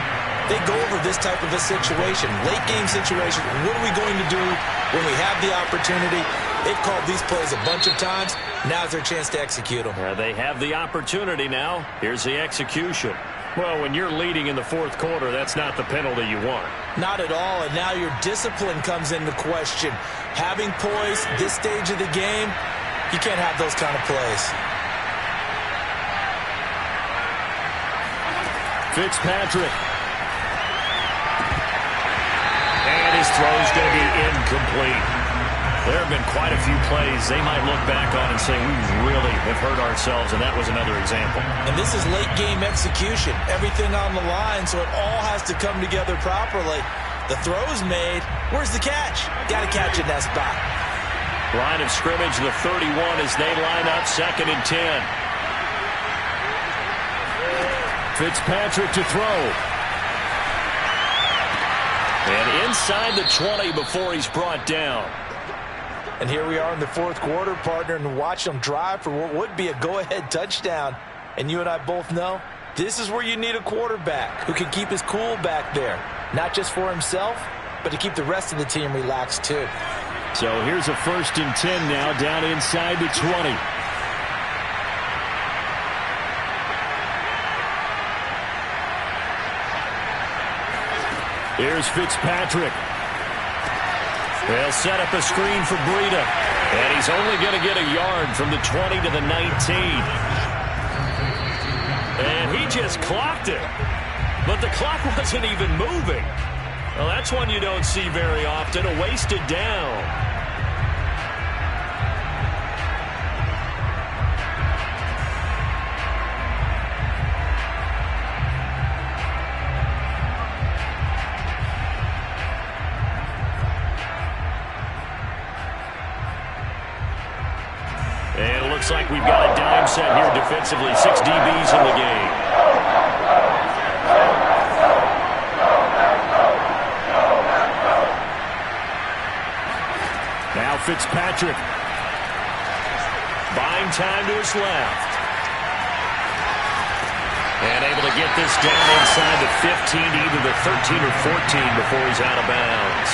They go over this type of a situation, late game situation. What are we going to do when we have the opportunity? They've called these plays a bunch of times. Now's their chance to execute them. They have the opportunity now. Here's the execution. Well, when you're leading in the fourth quarter, that's not the penalty you want. Not at all, and now your discipline comes into question. Having poise this stage of the game, you can't have those kind of plays. Fitzpatrick. And his throw's going to be incomplete. There have been quite a few plays they might look back on and say, we really have hurt ourselves, and that was another example. And this is late game execution. Everything on the line, so it all has to come together properly. The throw's made. Where's the catch? Got to catch it in that spot. Line of scrimmage, the 31 as they line up, 2nd and 10. Fitzpatrick to throw. And inside the 20 before he's brought down. And here we are in the fourth quarter, partner, and watch them drive for what would be a go-ahead touchdown. And you and I both know this is where you need a quarterback who can keep his cool back there. Not just for himself, but to keep the rest of the team relaxed too. So here's a 1st and 10 now down inside the 20. Here's Fitzpatrick. They'll set up a screen for Breida. And he's only going to get a yard from the 20 to the 19. And he just clocked it. But the clock wasn't even moving. Well, that's one you don't see very often, a wasted down. And it looks like we've got a dime set here defensively. 6 DBs in the game. Fitzpatrick. Buying time to his left. And able to get this down inside the 15, either the 13 or 14 before he's out of bounds.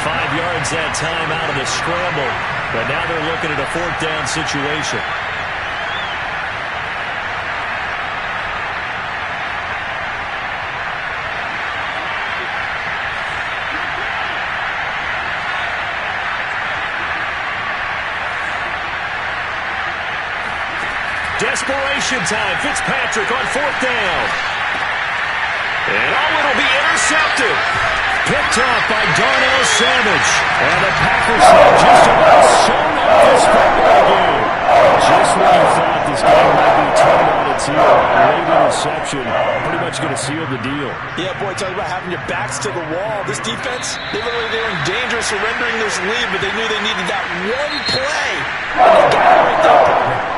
5 yards that time out of the scramble. But now they're looking at a 4th down situation. Desperation time. Fitzpatrick on 4th down. And it'll be intercepted. Picked off by Darnell Savage. And the Packers have just about sewn up this football game. Just when you thought this game might be turned on its heel, a late interception pretty much going to seal the deal. Yeah, boy, talk about having your backs to the wall. This defense, they were in danger of surrendering this lead, but they knew they needed that one play. And they got it right there, partner.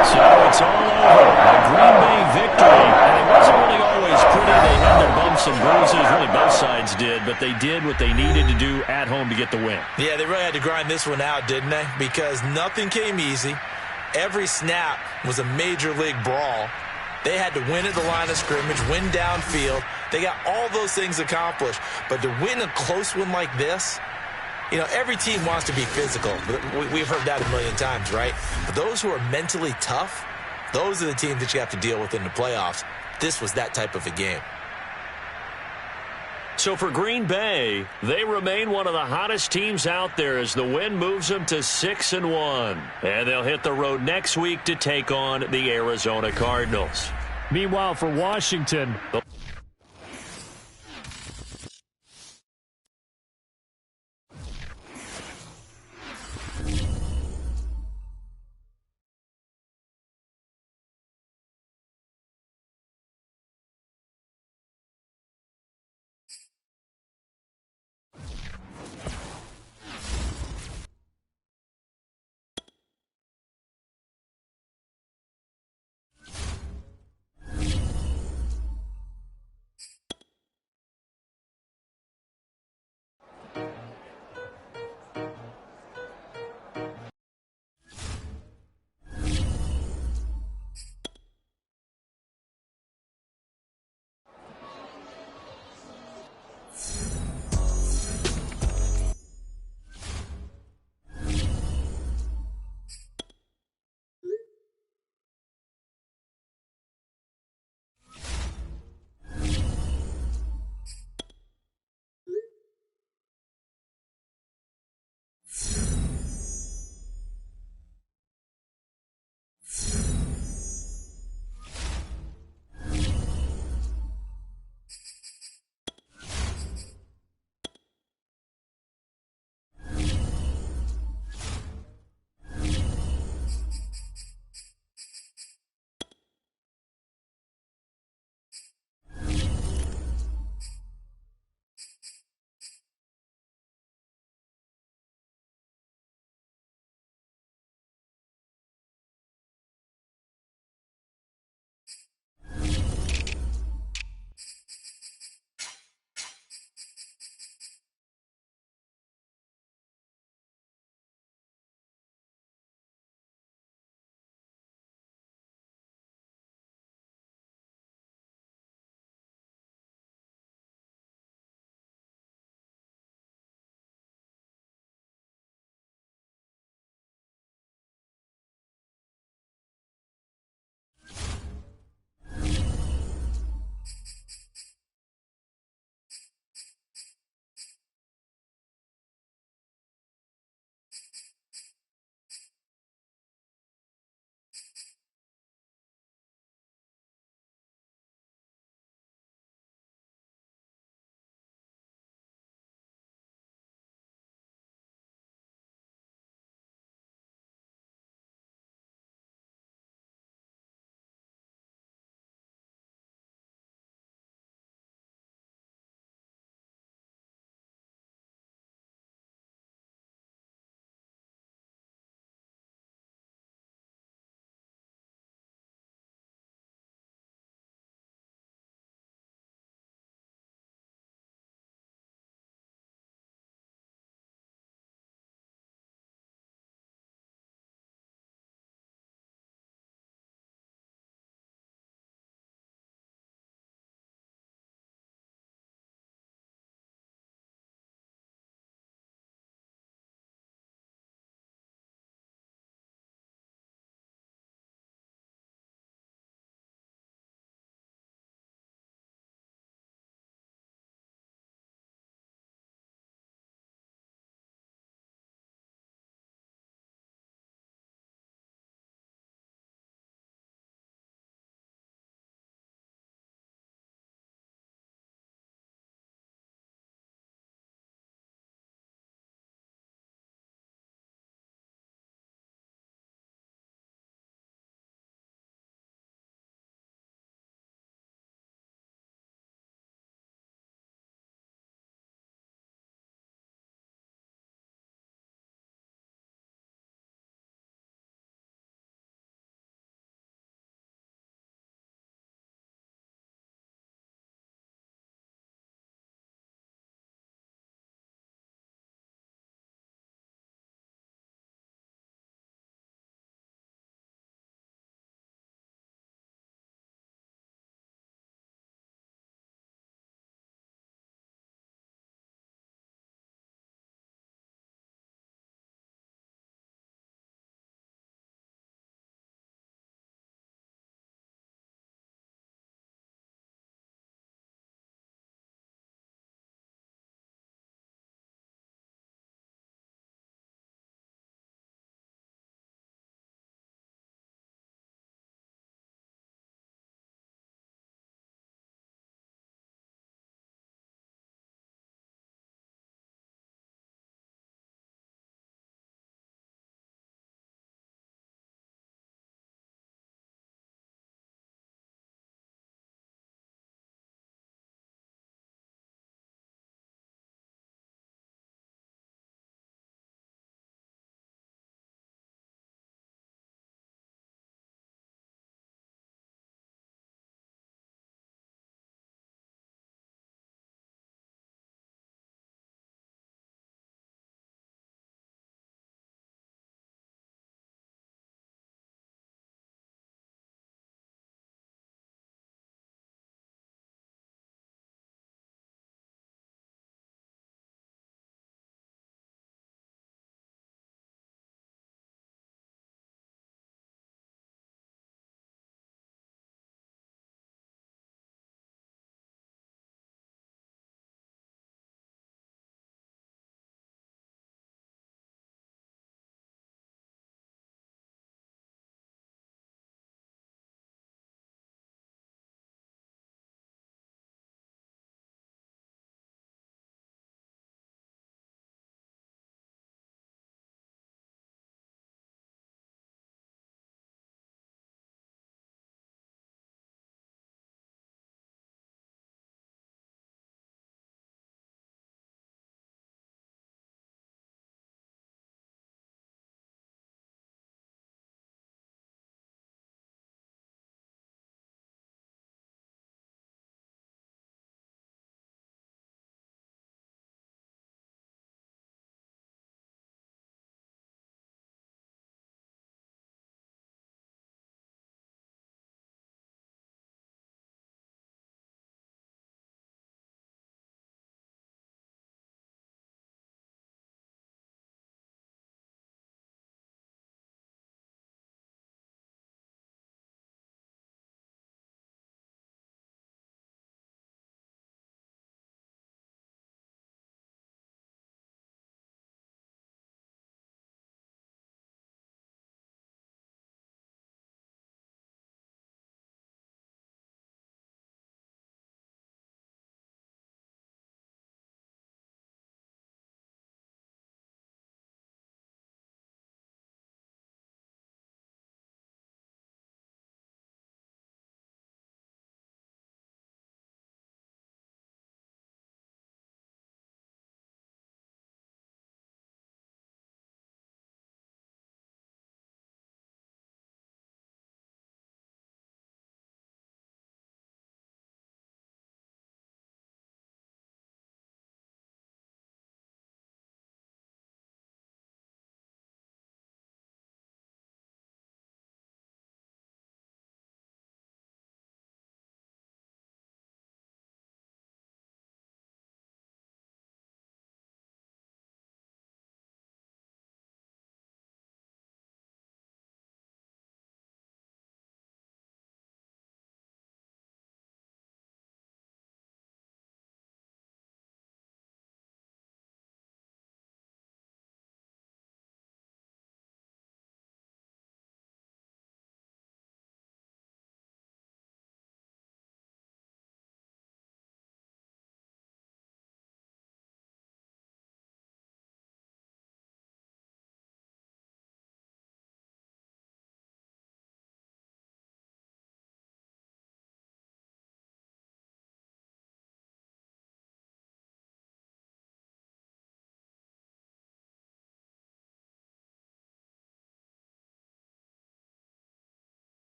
So it's all over. A Green Bay victory. And it wasn't really always pretty. They had their bumps and bruises. Really, both sides did. But they did what they needed to do at home to get the win. Yeah, they really had to grind this one out, didn't they? Because nothing came easy. Every snap was a major league brawl. They had to win at the line of scrimmage, win downfield. They got all those things accomplished. But to win a close one like this, you know, every team wants to be physical. We've heard that a million times, right? But those who are mentally tough, those are the teams that you have to deal with in the playoffs. This was that type of a game. So for Green Bay, they remain one of the hottest teams out there as the win moves them to 6-1. And they'll hit the road next week to take on the Arizona Cardinals. Meanwhile, for Washington,